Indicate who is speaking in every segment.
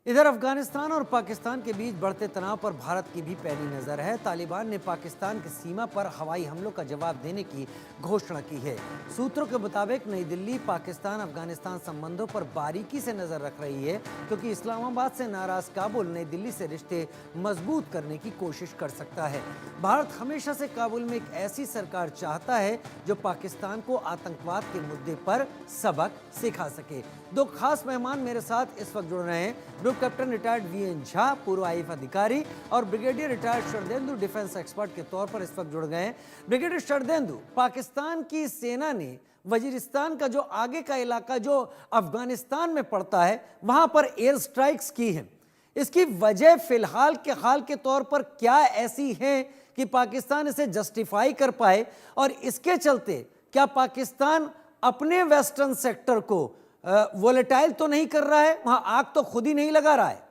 Speaker 1: इधर अफगानिस्तान और पाकिस्तान के बीच बढ़ते तनाव पर भारत की भी पैनी नजर है। तालिबान ने पाकिस्तान की सीमा पर हवाई हमलों का जवाब देने की घोषणा की है। सूत्रों के मुताबिक नई दिल्ली पाकिस्तान अफगानिस्तान संबंधों पर बारीकी से नजर रख रही है, क्योंकि इस्लामाबाद से नाराज काबुल नई दिल्ली से रिश्ते मजबूत करने की कोशिश कर सकता है। भारत हमेशा से काबुल में एक ऐसी सरकार चाहता है जो पाकिस्तान को आतंकवाद के मुद्दे पर सबक सिखा सके। दो खास मेहमान मेरे साथ इस वक्त जुड़ रहे हैं। Group captain retired VN Jha, पूर्व आईएएफ अधिकारी, और brigadier retired Sharadendu defence expert के तौर पर इस वक्त जुड़ गए हैं। ब्रिगेडियर शरदेंदु, पाकिस्तान की सेना ने वजीरिस्तान का जो आगे का इलाका जो अफगानिस्तान में पड़ता है, वहां पर एयर स्ट्राइक्स की हैं। इसकी वजह फिलहाल के हाल के तौर पर क्या ऐसी है कि पाकिस्तान इसे जस्टिफाई कर पाए, और इसके चलते क्या पाकिस्तान अपने वेस्टर्न सेक्टर को वोलेटाइल तो नहीं कर रहा है, वहां आग तो खुद ही नहीं लगा रहा है?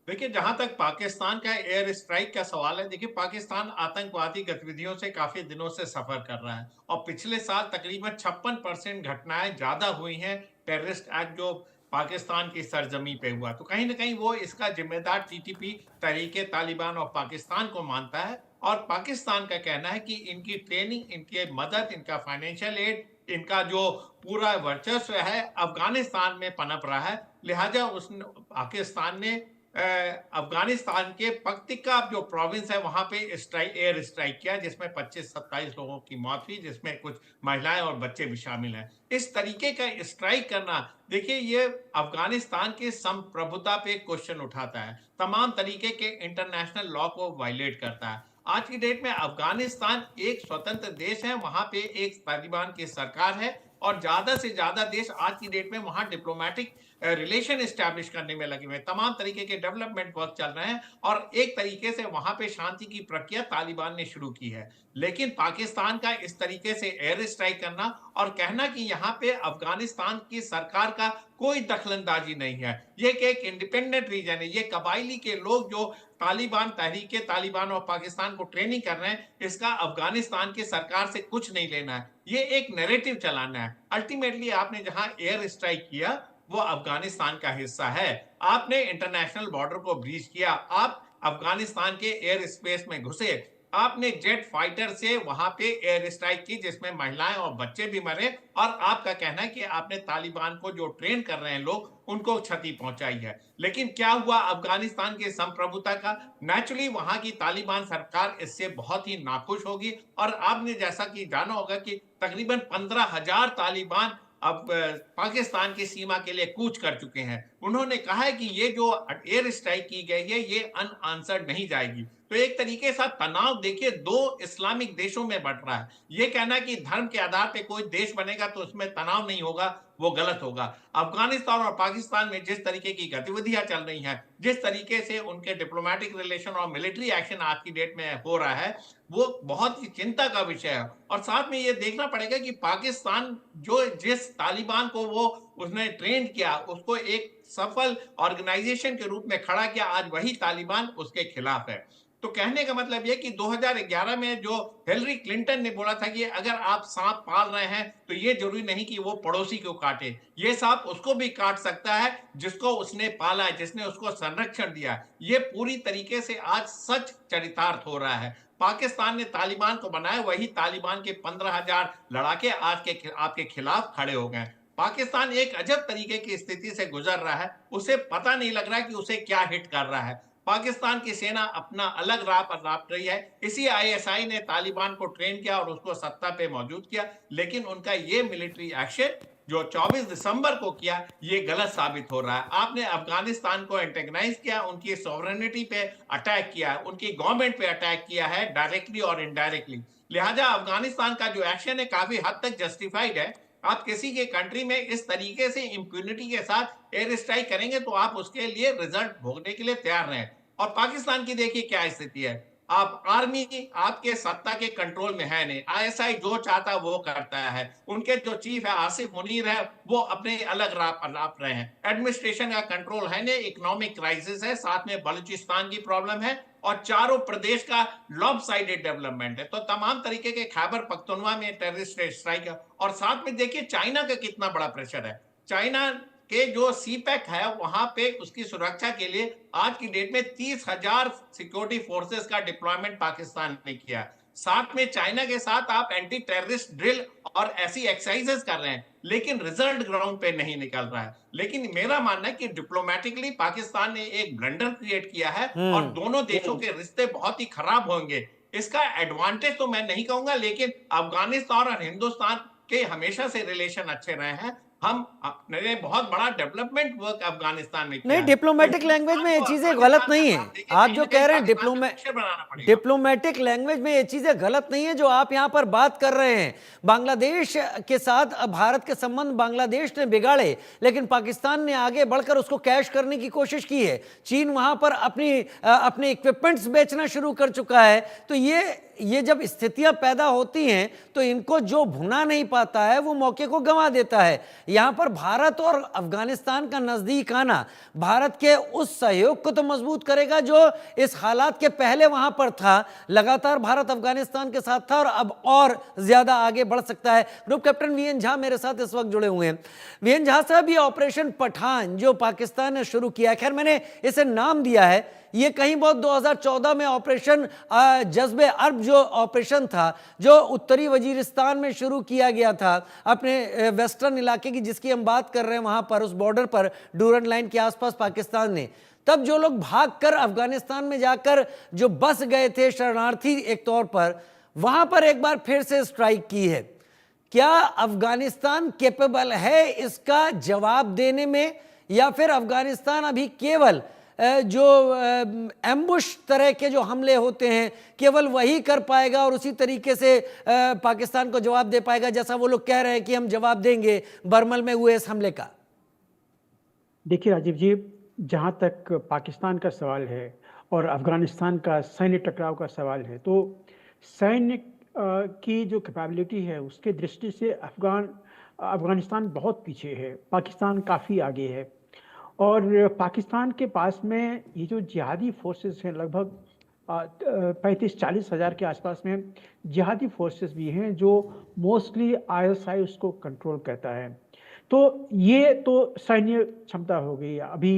Speaker 2: देखिए, जहां तक पाकिस्तान का एयर स्ट्राइक का सवाल है, देखिए पाकिस्तान आतंकवादी गतिविधियों से काफी दिनों से सफर कर रहा है और पिछले साल तकरीबन 56% घटनाएं ज्यादा हुई हैं टेररिस्ट एक्ट जो पाकिस्तान की सरजमी पे हुआ। तो कहीं ना कहीं वो इसका जिम्मेदार टीटीपी तहरीके तालिबान और पाकिस्तान को मानता है और पाकिस्तान का कहना है कि इनकी ट्रेनिंग, इनकी मदद, इनका फाइनेंशियल एड, इनका जो पूरा वर्चस्व है अफगानिस्तान में पनप रहा है। लिहाजा उस पाकिस्तान ने अफगानिस्तान के पक्तिका जो प्रोविंस है वहां पे एयर स्ट्राइक किया, जिसमें 25-27 लोगों की मौत हुई, जिसमें कुछ महिलाएं और बच्चे भी शामिल हैं। इस तरीके का स्ट्राइक करना, देखिए, ये अफगानिस्तान की संप्रभुता पे क्वेश्चन उठाता है, तमाम तरीके के इंटरनेशनल लॉ को वायलेट करता है। आज की डेट में अफगानिस्तान एक स्वतंत्र देश है, वहां पे एक तालिबान की सरकार है और ज्यादा से ज्यादा देश आज की डेट में वहां डिप्लोमेटिक रिलेशन स्टैब्लिश करने में लगे हुए हैं। तमाम तरीके के डेवलपमेंट वर्क चल रहे हैं और एक तरीके से वहां पे शांति की प्रक्रिया तालिबान ने शुरू की है। लेकिन पाकिस्तान का इस तरीके से एयर स्ट्राइक करना और कहना कि यहाँ पे अफगानिस्तान की सरकार का कोई दखलंदाजी नहीं है, ये एक इंडिपेंडेंट रीजन है, ये कबायली के लोग जो तालिबान तहरीके तालिबान और पाकिस्तान को ट्रेनिंग कर रहे हैं, इसका अफगानिस्तान की सरकार से कुछ नहीं लेना है, ये एक नैरेटिव चलाना है। अल्टीमेटली आपने जहां एयर स्ट्राइक किया वो अफगानिस्तान का हिस्सा है। आपने इंटरनेशनल बॉर्डर को ब्रीच किया, आप अफगानिस्तान के एयर स्पेस में घुसे, आपने जेट फाइटर से वहां पे एयर स्ट्राइक की जिसमें महिलाएं और बच्चे भी मरे और आपका कहना है कि आपने तालिबान को जो ट्रेन कर रहे हैं लोग उनको क्षति पहुंचाई है। लेकिन क्या हुआ अफगानिस्तान की संप्रभुता का? नेचुरली वहां की तालिबान सरकार इससे बहुत ही नाखुश होगी और आपने जैसा कि जाना होगा कि तकरीबन 15,000 तालिबान अब पाकिस्तान की सीमा के लिए कूच कर चुके हैं। उन्होंने कहा है कि ये जो एयर स्ट्राइक की गई है ये अनआंसर्ड नहीं जाएगी। तो एक तरीके से तनाव देखिए दो इस्लामिक देशों में बढ़ रहा है। ये कहना कि धर्म के आधार पे कोई देश बनेगा तो उसमें तनाव नहीं होगा, वो गलत होगा। अफगानिस्तान और पाकिस्तान में जिस तरीके की गतिविधियां चल रही हैं, जिस तरीके से उनके डिप्लोमेटिक रिलेशन और मिलिट्री एक्शन आज की डेट में हो रहा है, वो बहुत ही चिंता का विषय है। और साथ में ये देखना पड़ेगा कि पाकिस्तान जो जिस तालिबान को वो उसने ट्रेन किया, उसको एक सफल ऑर्गेनाइजेशन के रूप में खड़ा किया, आज वही तालिबान उसके खिलाफ है। तो कहने का मतलब ये कि 2011 में जो हिलरी क्लिंटन ने बोला था कि अगर आप सांप पाल रहे हैं तो ये जरूरी नहीं कि वो पड़ोसी को काटे, ये सांप उसको भी काट सकता है जिसको उसने पाला है, जिसने उसको संरक्षण दिया है। ये पूरी तरीके से आज सच चरितार्थ हो रहा है। पाकिस्तान ने तालिबान को बनाया, वही तालिबान के 15,000 लड़ाके आज के आपके खिलाफ खड़े हो गए। पाकिस्तान एक अजब तरीके की स्थिति से गुजर रहा है, उसे पता नहीं लग रहा है कि उसे क्या हिट कर रहा है। पाकिस्तान की सेना अपना अलग राह पर नाप रही है। इसी आईएसआई ने तालिबान को ट्रेन किया और उसको सत्ता पे मौजूद किया, लेकिन उनका ये मिलिट्री एक्शन जो 24 दिसंबर को किया, ये गलत साबित हो रहा है। आपने अफगानिस्तान को एंटेगनाइज किया, उनकी सॉवरेनिटी पे अटैक किया, उनकी गवर्नमेंट पे अटैक किया है डायरेक्टली और इनडायरेक्टली। लिहाजा अफगानिस्तान का जो एक्शन है काफी हद तक जस्टिफाइड है। आप किसी के कंट्री में इस तरीके से इंप्यूनिटी के साथ एयर स्ट्राइक करेंगे तो आप उसके लिए रिजल्ट भोगने के लिए तैयार रहें। और पाकिस्तान की देखिए क्या स्थिति है। आप आर्मी आपके सत्ता के कंट्रोल में है नहीं, आईएसआई जो चाहता है वो करता है। उनके जो चीफ है आसिफ मुनीर है, वो अपने अलग राह पर नाप रहे हैं। एडमिनिस्ट्रेशन का कंट्रोल है नहीं, इकोनॉमिक क्राइसिस है, साथ में बलूचिस्तान की प्रॉब्लम है और चारों प्रदेश का लॉब साइडेड डेवलपमेंट है। तो तमाम तरीके के खैबर पख्तूनवा में टेररिस्ट स्ट्राइक है और साथ में देखिए चाइना का कितना बड़ा प्रेशर है। चाइना के जो सीपैक है वहां पे उसकी सुरक्षा के लिए आज की डेट में 30,000 सिक्योरिटी फोर्सेस का डिप्लॉयमेंट पाकिस्तान ने किया। साथ में चाइना के साथ आप एंटी टेररिस्ट ड्रिल और ऐसी एक्सरसाइजेस कर रहे हैं, लेकिन रिजल्ट ग्राउंड पे नहीं निकल रहा है। लेकिन मेरा मानना है कि डिप्लोमेटिकली पाकिस्तान ने एक ब्लंडर क्रिएट किया है और
Speaker 1: हम्म।
Speaker 2: दोनों देशों के रिश्ते बहुत ही खराब होंगे। इसका एडवांटेज तो मैं नहीं कहूंगा, लेकिन अफगानिस्तान और हिंदुस्तान के हमेशा से रिलेशन अच्छे रहे हैं। ने बहुत बड़ा डेवलपमेंट वर्क अफगानिस्तान में
Speaker 1: नहीं,
Speaker 2: किया है, तो
Speaker 1: डिप्लोमेटिक लैंग्वेज
Speaker 2: हिंदुस्तान
Speaker 1: में ये
Speaker 2: को
Speaker 1: चीजें गलत
Speaker 2: अफगानिस्तान का
Speaker 1: नहीं है।
Speaker 2: साथ देके
Speaker 1: आप
Speaker 2: कहीं
Speaker 1: जो
Speaker 2: ना
Speaker 1: कह
Speaker 2: कहीं
Speaker 1: रहे हैं
Speaker 2: पाकिस्तान का पीछे बनाना पड़ेगा।
Speaker 1: डिप्लोमेटिक लैंग्वेज में ये चीजें गलत नहीं है जो आप यहां पर बात कर रहे हैं। बांग्लादेश के साथ भारत के संबंध बांग्लादेश ने बिगाड़े, लेकिन पाकिस्तान ने आगे बढ़कर उसको कैश करने की कोशिश की है। चीन वहां पर अपने इक्विपमेंट्स बेचना शुरू कर चुका है। तो ये जब स्थितियां पैदा होती हैं तो इनको जो भुना नहीं पाता है वो मौके को गंवा देता है। यहां पर भारत और अफगानिस्तान का नजदीक आना भारत के उस सहयोग को तो मजबूत करेगा जो इस हालात के पहले वहां पर था। लगातार भारत अफगानिस्तान के साथ था और अब और ज्यादा आगे बढ़ सकता है। ग्रुप कैप्टन वीएन झा मेरे साथ इस वक्त जुड़े हुए हैं। वीएन झा साहब, ये ऑपरेशन पठान जो पाकिस्तान ने शुरू किया, खैर मैंने इसे नाम दिया है, ये कहीं बहुत 2014 में ऑपरेशन जज्बे अर्ब जो ऑपरेशन था जो उत्तरी वजीरिस्तान में शुरू किया गया था, अपने वेस्टर्न इलाके की जिसकी हम बात कर रहे हैं, वहां पर उस बॉर्डर पर डूरन लाइन के आसपास पाकिस्तान ने, तब जो लोग भागकर अफगानिस्तान में जाकर जो बस गए थे शरणार्थी एक तौर पर, वहां पर एक बार फिर से स्ट्राइक की है। क्या अफगानिस्तान कैपेबल है इसका जवाब देने में, या फिर अफगानिस्तान अभी केवल जो एम्बुश तरह के जो हमले होते हैं केवल वही कर पाएगा और उसी तरीके से पाकिस्तान को जवाब दे पाएगा, जैसा वो लोग कह रहे हैं कि हम जवाब देंगे बरमल में हुए इस हमले का?
Speaker 3: देखिए राजीव जी, जहाँ तक पाकिस्तान का सवाल है और अफगानिस्तान का सैन्य टकराव का सवाल है, तो सैन्य की जो कैपेबिलिटी है उसके दृष्टि से अफगानिस्तान बहुत पीछे है, पाकिस्तान काफ़ी आगे है। और पाकिस्तान के पास में ये जो जिहादी फोर्सेस हैं, लगभग 35-40 हज़ार के आसपास में जिहादी फोर्सेस भी हैं जो मोस्टली आईएसआई उसको कंट्रोल करता है। तो ये तो सैन्य क्षमता हो गई। अभी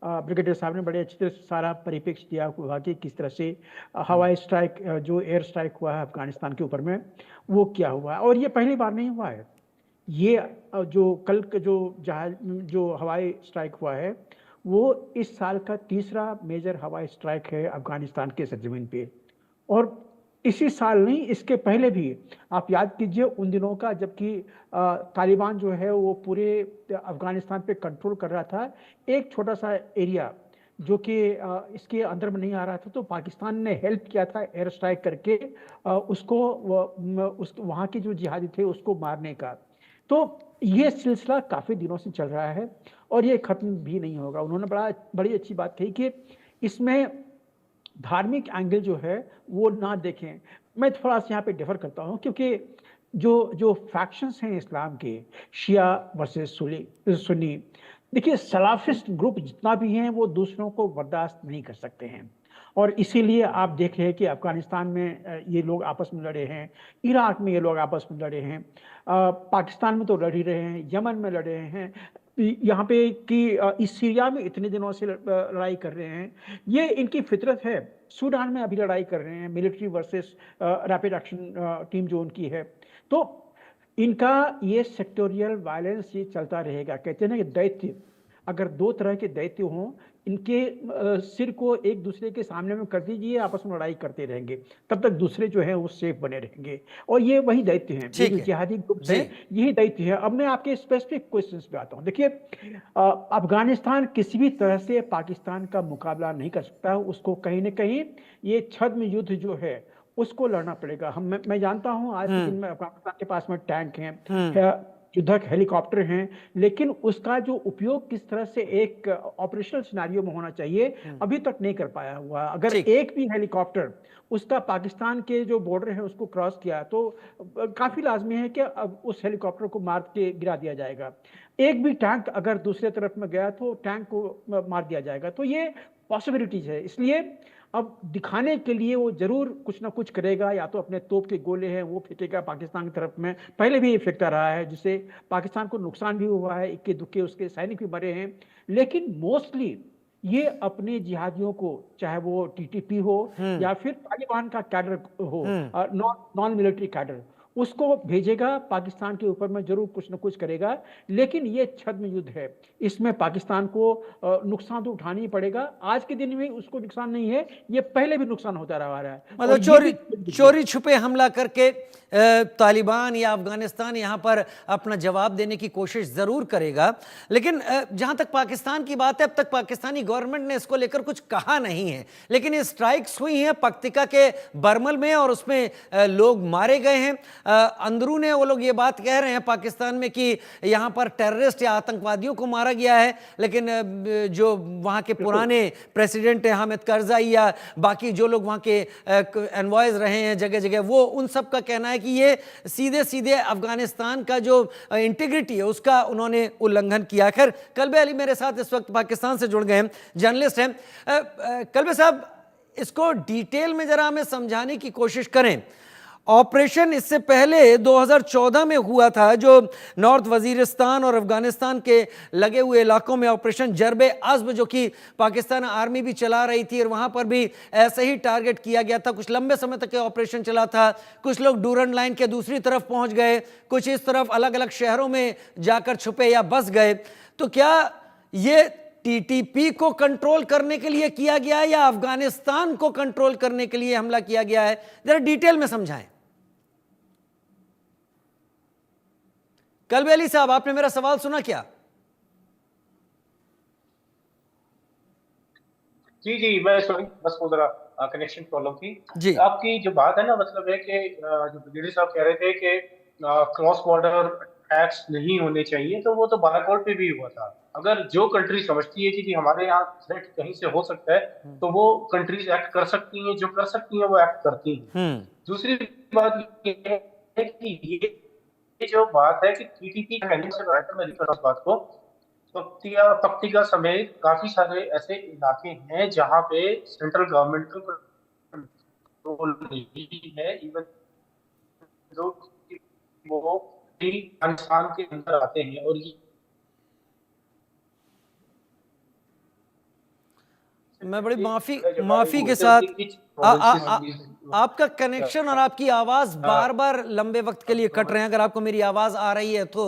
Speaker 3: ब्रिगेडियर साहब ने बड़े अच्छी तरह से सारा परिप्रेक्ष्य दिया हुआ कि किस तरह से हवाई स्ट्राइक, जो एयर स्ट्राइक हुआ है अफगानिस्तान के ऊपर में, वो क्या हुआ है। और ये पहली बार नहीं हुआ है। ये जो कल जो हवाई स्ट्राइक हुआ है वो इस साल का तीसरा मेजर हवाई स्ट्राइक है अफगानिस्तान के सरजमीन पे। और इसी साल नहीं, इसके पहले भी आप याद कीजिए उन दिनों का जबकि तालिबान जो है वो पूरे अफगानिस्तान पे कंट्रोल कर रहा था। एक छोटा सा एरिया जो कि इसके अंदर में नहीं आ रहा था, तो पाकिस्तान ने हेल्प किया था एयर स्ट्राइक करके वहाँ के जो जिहादी थे उसको मारने का। तो ये सिलसिला काफ़ी दिनों से चल रहा है और ये ख़त्म भी नहीं होगा। उन्होंने बड़ी अच्छी बात कही कि इसमें धार्मिक एंगल जो है वो ना देखें। मैं थोड़ा सा यहाँ पे डिफर करता हूँ, क्योंकि जो फैक्शंस हैं इस्लाम के, शिया वर्सेस सुन्नी, देखिए सलाफिस्ट ग्रुप जितना भी हैं वो दूसरों को बर्दाश्त नहीं कर सकते हैं। और इसीलिए आप देख रहे हैं कि अफगानिस्तान में ये लोग आपस में लड़े हैं, इराक में ये लोग आपस में लड़े हैं, पाकिस्तान में तो लड़ ही रहे हैं, यमन में लड़े हैं, यहाँ पे कि इस सीरिया में इतने दिनों से लड़ाई कर रहे हैं। ये इनकी फितरत है। सूडान में अभी लड़ाई कर रहे हैं, military versus rapid action team जो उनकी है। तो इनका ये सेक्टोरियल वायलेंस ये चलता रहेगा। कहते हैं ना कि दैत्य, अगर दो तरह के दैत्य हों, इनके सिर को एक दूसरे के सामने में कर दीजिए, आपस में लड़ाई करते रहेंगे, तब तक दूसरे जो है वो सेफ बने रहेंगे। और ये वही दैत्य हैं, ये जो जिहादी ग्रुप्स हैं, यही दैत्य है। अब मैं आपके स्पेसिफिक क्वेश्चंस पे आता हूँ। देखिए, अफगानिस्तान किसी भी तरह से पाकिस्तान का मुकाबला नहीं कर सकता। उसको कहीं ना कहीं ये छद्म युद्ध जो है उसको लड़ना पड़ेगा। मैं जानता हूँ आज के दिन में अफगानिस्तान के पास में टैंक हैं, युद्धक हेलीकॉप्टर हैं, लेकिन उसका जो उपयोग किस तरह से एक ऑपरेशनल सिनेरियो में होना चाहिए अभी तक नहीं कर पाया हुआ। अगर एक भी हेलीकॉप्टर उसका पाकिस्तान के जो बॉर्डर है उसको क्रॉस किया तो काफी लाजमी है कि अब उस हेलीकॉप्टर को मार के गिरा दिया जाएगा। एक भी टैंक अगर दूसरे तरफ में गया तो टैंक को मार दिया जाएगा। तो ये पॉसिबिलिटीज है। इसलिए अब दिखाने के लिए वो जरूर कुछ ना कुछ करेगा, या तो अपने तोप के गोले हैं वो फेंकेगा पाकिस्तान की तरफ में, पहले भी ये फेंकता रहा है, जिससे पाकिस्तान को नुकसान भी हुआ है, इक्के दुक्के उसके सैनिक भी मरे हैं। लेकिन मोस्टली ये अपने जिहादियों को, चाहे वो टीटीपी हो या फिर तालिबान का कैडर हो, नॉन मिलिट्री कैडर, उसको भेजेगा पाकिस्तान के ऊपर में, जरूर कुछ ना कुछ करेगा। लेकिन ये छद्म युद्ध है, इसमें पाकिस्तान को नुकसान तो उठाना ही पड़ेगा। आज के दिन में उसको नुकसान नहीं है, ये पहले भी नुकसान होता रहा है।
Speaker 1: मतलब
Speaker 3: और ये
Speaker 1: चोरी
Speaker 3: भी
Speaker 1: चोरी छुपे हमला करके तालिबान या अफगानिस्तान यहाँ पर अपना जवाब देने की कोशिश जरूर करेगा। लेकिन जहाँ तक पाकिस्तान की बात है, अब तक पाकिस्तानी गवर्नमेंट ने इसको लेकर कुछ कहा नहीं है, लेकिन ये स्ट्राइक्स हुई हैं पक्तिका के बरमल में और उसमें लोग मारे गए हैं। अंदरूने वो लोग ये बात कह रहे हैं पाकिस्तान में कि यहाँ पर टेररिस्ट या आतंकवादियों को मारा गया है, लेकिन जो वहाँ के पुराने प्रेसिडेंट हैं हामिद करजाई या बाकी जो लोग वहाँ के एनवॉयज रहे हैं जगह जगह, वो उन सब का कहना है कि ये सीधे सीधे अफगानिस्तान का जो इंटीग्रिटी है उसका उन्होंने उल्लंघन किया। खैर, कल्बे अली मेरे साथ इस वक्त पाकिस्तान से जुड़ गए हैं, जर्नलिस्ट हैं। कल्बे साहब, इसको डिटेल में जरा हमें समझाने की कोशिश करें। ऑपरेशन इससे पहले 2014 में हुआ था, जो नॉर्थ वजीरिस्तान और अफगानिस्तान के लगे हुए इलाकों में ऑपरेशन जरबे अज़्ब, जो कि पाकिस्तान आर्मी भी चला रही थी और वहाँ पर भी ऐसे ही टारगेट किया गया था। कुछ लंबे समय तक ऑपरेशन चला था, कुछ लोग डूरन लाइन के दूसरी तरफ पहुँच गए, कुछ इस तरफ अलग अलग शहरों में जाकर छुपे या बस गए। तो क्या ये टीटीपी को कंट्रोल करने के लिए किया गया है या अफगानिस्तान को कंट्रोल करने के लिए हमला किया गया है? जरा डिटेल में समझाएं। कल्बे अली साहब, आपने मेरा सवाल सुना क्या?
Speaker 4: जी जी, मैं सॉरी, बस वो जरा कनेक्शन प्रॉब्लम थी
Speaker 1: जी।
Speaker 4: आपकी जो बात है ना, मतलब है कि जो ब्रिगेडियर साहब कह रहे थे कि क्रॉस बॉर्डर अटैक्स नहीं होने चाहिए, तो वो तो बालाकोट पे भी हुआ था। अगर जो कंट्री समझती है कि जी हमारे यहाँ थ्रेट कहीं से हो सकता है, तो वो कंट्रीज एक्ट कर सकती हैं, जो कर सकती हैं वो एक्ट करती हैं। दूसरी बात ये है कि ये जो बात है कि टीटीपी से मैं लिख रहा हूं बात को, पक्तिका समेत काफी सारे ऐसे इलाके हैं जहां पे सेंट्रल गवर्नमेंट का कंट्रोल नहीं है, इवन जो वो अफगानिस्तान के अंदर आते हैं। और ये
Speaker 1: मैं बड़ी माफी के साथ आपका कनेक्शन और आपकी आवाज बार बार लंबे वक्त के लिए कट रहे हैं। अगर आपको मेरी आवाज आ रही है तो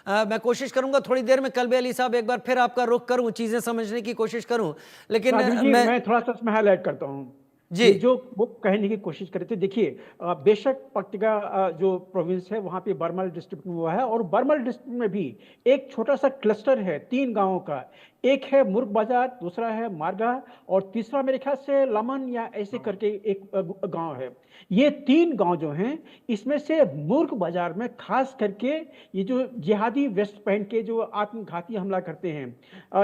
Speaker 1: मैं कोशिश करूंगा थोड़ी देर में कल्बे अली साहब एक बार फिर आपका रुख करूं, चीजें समझने की कोशिश करूं। लेकिन
Speaker 3: मैं थोड़ा सा इसमें हाईलाइट करता हूं जी, जो वो कहने की कोशिश कर रहे थे। देखिए, बेशक पक्तिका जो प्रोविंस है वहां पे बरमल डिस्ट्रिक्ट में हुआ है, और बरमल डिस्ट्रिक्ट में भी एक छोटा सा क्लस्टर है 3 गांवों का। एक है मुर्ग बाजार, दूसरा है मारगा, और तीसरा मेरे ख्याल से लमन या ऐसे करके एक गांव है। ये 3 गांव जो हैं, इसमें से मुर्ग बाजार में खास करके ये जो जिहादी वेस्ट पहन के जो आत्मघाती हमला करते हैं,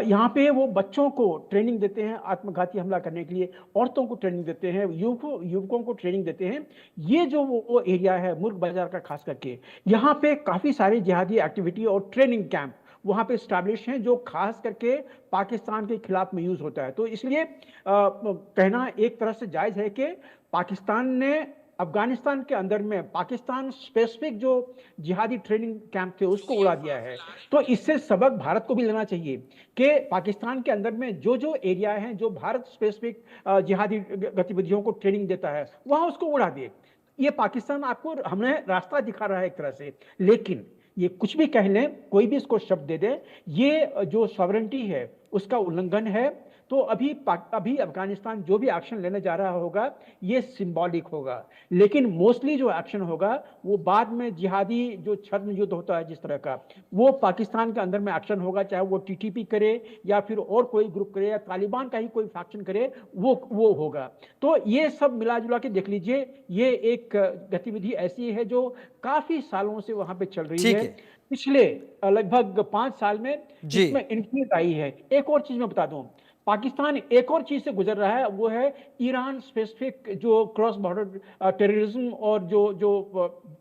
Speaker 3: यहाँ पे वो बच्चों को ट्रेनिंग देते हैं आत्मघाती हमला करने के लिए, औरतों को ट्रेनिंग देते हैं, युवकों को ट्रेनिंग देते हैं। ये जो वो एरिया है मुर्ग बाजार का खास करके, यहाँ पे काफी सारी जिहादी एक्टिविटी और ट्रेनिंग कैंप वहां पे स्टैब्लिश हैं, जो खास करके पाकिस्तान के खिलाफ में यूज होता है। तो इसलिए कहना एक तरह से जायज है कि पाकिस्तान ने अफगानिस्तान के अंदर में पाकिस्तान स्पेसिफिक जो जिहादी ट्रेनिंग कैंप थे उसको उड़ा दिया है। तो इससे सबक भारत को भी लेना चाहिए कि पाकिस्तान के अंदर में जो जो एरिया हैं जो भारत स्पेसिफिक जिहादी गतिविधियों को ट्रेनिंग देता है, वहां उसको उड़ा दे। ये पाकिस्तान आपको हमें रास्ता दिखा रहा है एक तरह से। लेकिन ये कुछ भी कह लें, कोई भी इसको शब्द दे दे, ये जो सॉवरेंटी है उसका उल्लंघन है। तो अभी अफगानिस्तान जो भी एक्शन लेने जा रहा होगा ये सिंबॉलिक होगा, लेकिन मोस्टली जो एक्शन होगा वो बाद में जिहादी जो छद्म युद्ध होता है जिस तरह का, वो पाकिस्तान के अंदर में एक्शन होगा, चाहे वो टीटीपी करे या फिर और कोई ग्रुप करे या तालिबान का ही कोई फैक्शन करे, वो होगा। तो ये सब मिला जुला के देख लीजिए, ये एक गतिविधि ऐसी है जो काफी सालों से वहां पे चल रही है। पिछले लगभग 5 साल में इसमें इंक्रीज आई है। एक और चीज मैं बता दूं, पाकिस्तान एक और चीज से गुजर रहा है, वो है ईरान स्पेसिफिक जो क्रॉस बॉर्डर टेररिज्म और जो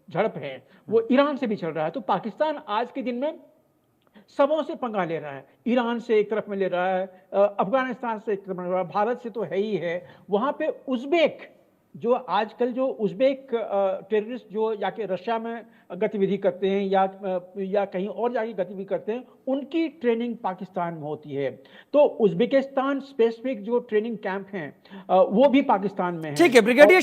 Speaker 3: झड़प है वो ईरान से भी चल रहा है। तो पाकिस्तान आज के दिन में सबों से पंगा ले रहा है। ईरान से एक तरफ में ले रहा है, अफ़गानिस्तान से एक तरफ में ले रहा है, भारत से तो है ही है। वहाँ पे उज़्बेक जो आजकल जो उज़्बेक टेररिस्ट जो जाके रशिया में गतिविधि करते हैं या कहीं और जाके गतिविधि करते हैं, उनकी ट्रेनिंग पाकिस्तान में होती है। तो उज़्बेकिस्तान स्पेसिफिक जो ट्रेनिंग कैंप हैं वो भी पाकिस्तान में है।
Speaker 1: ठीक है, ब्रिगेडियर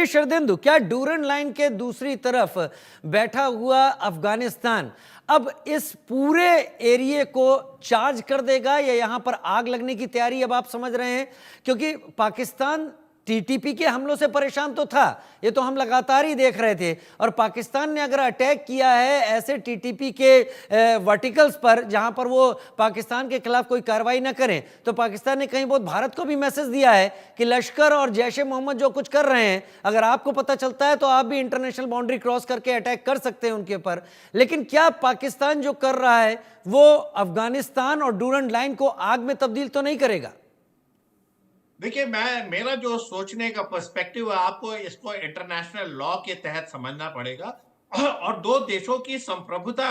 Speaker 1: शरदेंदु, क्या डूरन लाइन के दूसरी तरफ बैठा हुआ अफगानिस्तान अब इस पूरे एरिया को चार्ज कर देगा या यहां पर आग लगने की तैयारी अब आप समझ रहे हैं? क्योंकि पाकिस्तान टीटीपी के हमलों से परेशान तो था, ये तो हम लगातार ही देख रहे थे, और पाकिस्तान ने अगर अटैक किया है ऐसे टीटीपी के वर्टिकल्स पर जहां पर वो पाकिस्तान के खिलाफ कोई कार्रवाई ना करें, तो पाकिस्तान ने कहीं बहुत भारत को भी मैसेज दिया है कि लश्कर और जैश ए मोहम्मद जो कुछ कर रहे हैं, अगर आपको पता चलता है तो आप भी इंटरनेशनल बाउंड्री क्रॉस करके अटैक कर सकते हैं उनके ऊपर। लेकिन क्या पाकिस्तान जो कर रहा है वो अफगानिस्तान और डूरन लाइन को आग में तब्दील तो नहीं करेगा?
Speaker 2: देखिए, मेरा जो सोचने का पर्सपेक्टिव है, आपको इसको इंटरनेशनल लॉ के तहत समझना पड़ेगा और दो देशों की संप्रभुता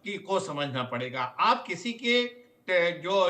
Speaker 2: को समझना पड़ेगा। आप किसी के जो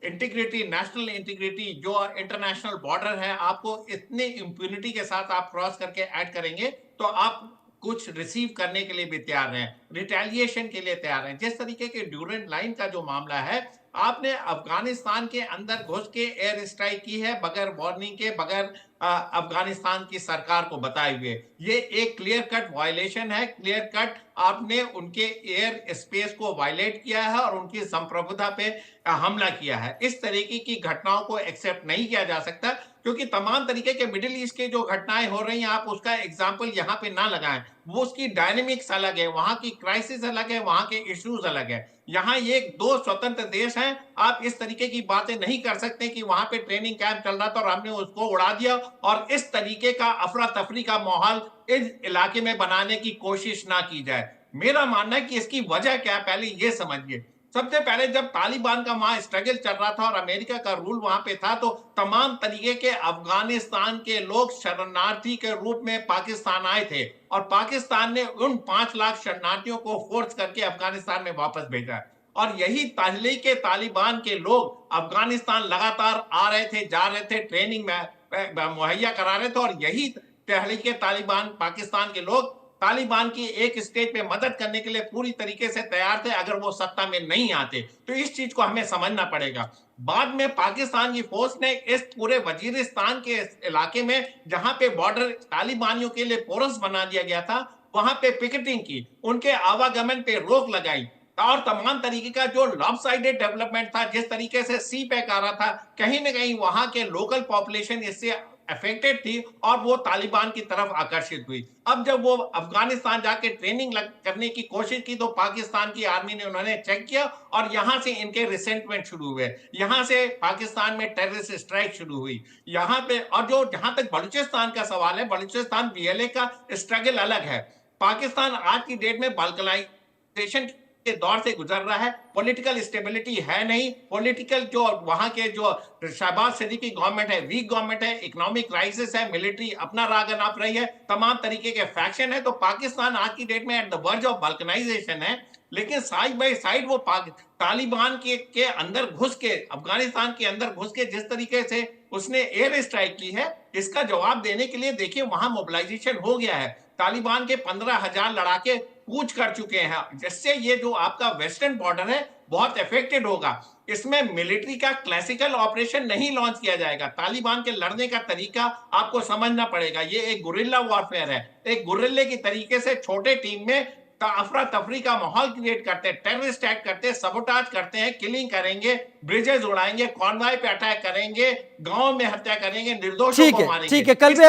Speaker 2: इंटीग्रिटी, नेशनल इंटीग्रिटी, जो इंटरनेशनल बॉर्डर है, आपको इतने इम्प्यूनिटी के साथ आप क्रॉस करके ऐड करेंगे तो आप कुछ रिसीव करने के लिए भी तैयार हैं, रिटेलिएशन के लिए तैयार हैं। जिस तरीके के ड्यूरेंट लाइन का जो मामला है, आपने अफगानिस्तान के अंदर घुस के एयर स्ट्राइक की है बगैर वार्निंग के, बगैर अफगानिस्तान की सरकार को बताए हुए। ये एक क्लियर कट वायलेशन है, क्लियर कट आपने उनके एयर स्पेस को वायलेट किया है और उनकी संप्रभुता पे हमला किया है। इस तरीके की घटनाओं को एक्सेप्ट नहीं किया जा सकता, क्योंकि तमाम तरीके के मिडिल ईस्ट के जो घटनाएं हो रही हैं, आप उसका एग्जाम्पल यहाँ पे ना लगाएं। वो उसकी डायनेमिक्स अलग है, वहां की क्राइसिस अलग है, वहां के इश्यूज अलग है। यहाँ ये दो स्वतंत्र देश हैं। आप इस तरीके की बातें नहीं कर सकते कि वहां पे ट्रेनिंग कैंप चल रहा था और हमने उसको उड़ा दिया और इस तरीके का अफरा तफरी का माहौल इस इलाके में बनाने की कोशिश ना की जाए। मेरा मानना है कि इसकी वजह क्या है, पहले ये समझिए। सबसे पहले जब तालिबान का वहां स्ट्रगल चल रहा था और अमेरिका का रूल वहां पे था, तो तमाम तरीके के अफगानिस्तान के लोग शरणार्थी के रूप में पाकिस्तान आए थे और पाकिस्तान ने उन 5 लाख शरणार्थियों को फोर्स करके अफगानिस्तान में वापस भेजा। और यही तहलीके तालिबान के लोग अफगानिस्तान लगातार आ रहे थे, जा रहे थे, ट्रेनिंग में मुहैया करा रहे थे, और यही तहलीके तालिबान पाकिस्तान के लोग तालिबान की एक स्टेज पे मदद करने के लिए पूरी तरीके से तैयार थे अगर वो सत्ता में नहीं आते। तो इस चीज को हमें समझना पड़ेगा। बाद में पाकिस्तान की फोर्स ने इस पूरे वजीरिस्तान के इलाके में, जहां पे बॉर्डर तालिबानियों के लिए पोरस बना दिया गया था, वहां पे पिकेटिंग की, उनके आवागमन पे रोक लगाई और तमाम तरीके का जो लॉपसाइडेड डेवलपमेंट था, जिस तरीके से सी पैक आ रहा था, कहीं ना कहीं वहां के लोकल पॉपुलेशन इससे अफेक्टेड थी और वो तालिबान की तरफ आकर्षित हुई। अब जब वो अफगानिस्तान जाके ट्रेनिंग करने की कोशिश की तो पाकिस्तान की आर्मी ने उन्होंने चेक किया और यहां से इनके रिसेंटमेंट शुरू हुए, यहां से पाकिस्तान में टेररिस्ट स्ट्राइक शुरू हुई यहां पे। और जो जहां तक बलूचिस्तान का सवाल है, बलूचिस्तान बीएलए का स्ट्रगल अलग है। पाकिस्तान आज की डेट में बाल्कनाइजेशन के दौर से गुजर रहा है, पॉलिटिकल स्टेबिलिटी है नहीं, पॉलिटिकल जो वहां के जो शहबाज शरीफ की गवर्नमेंट है, वीक गवर्नमेंट है, इकोनॉमिक क्राइसिस है, मिलिट्री अपना राग नाप रही है, तमाम तरीके के फैक्शन है। तो पाकिस्तान आज की डेट में at the verge of balkanisation है, लेकिन साइड बाय साइड वो तालिबान के अंदर घुस के, अफगानिस्तान के अंदर घुस के जिस तरीके से उसने एयर स्ट्राइक की है, इसका जवाब देने के लिए देखिए वहां मोबिलाइजेशन हो गया है। तालिबान के 15,000 लड़ाके कूच कर चुके हैं, जिससे ये जो आपका वेस्टर्न बॉर्डर है बहुत अफेक्टेड होगा। इसमें मिलिट्री का क्लासिकल ऑपरेशन नहीं लॉन्च किया जाएगा। तालिबान के लड़ने का तरीका आपको समझना पड़ेगा। ये एक गुरिल्ला वॉरफेयर है, एक गुरिल्ले की तरीके से छोटे टीम में अफरा तफरी का माहौल क्रिएट करते हैं, टेररिस्ट अटैक करते हैं, सबोटाज करते हैं, किलिंग करेंगे, ब्रिजेस उड़ाएंगे, कॉन्वॉय पे अटैक करेंगे, गांव में हत्या करेंगे, निर्दोषों को मारेंगे।
Speaker 1: ठीक है, कल्बे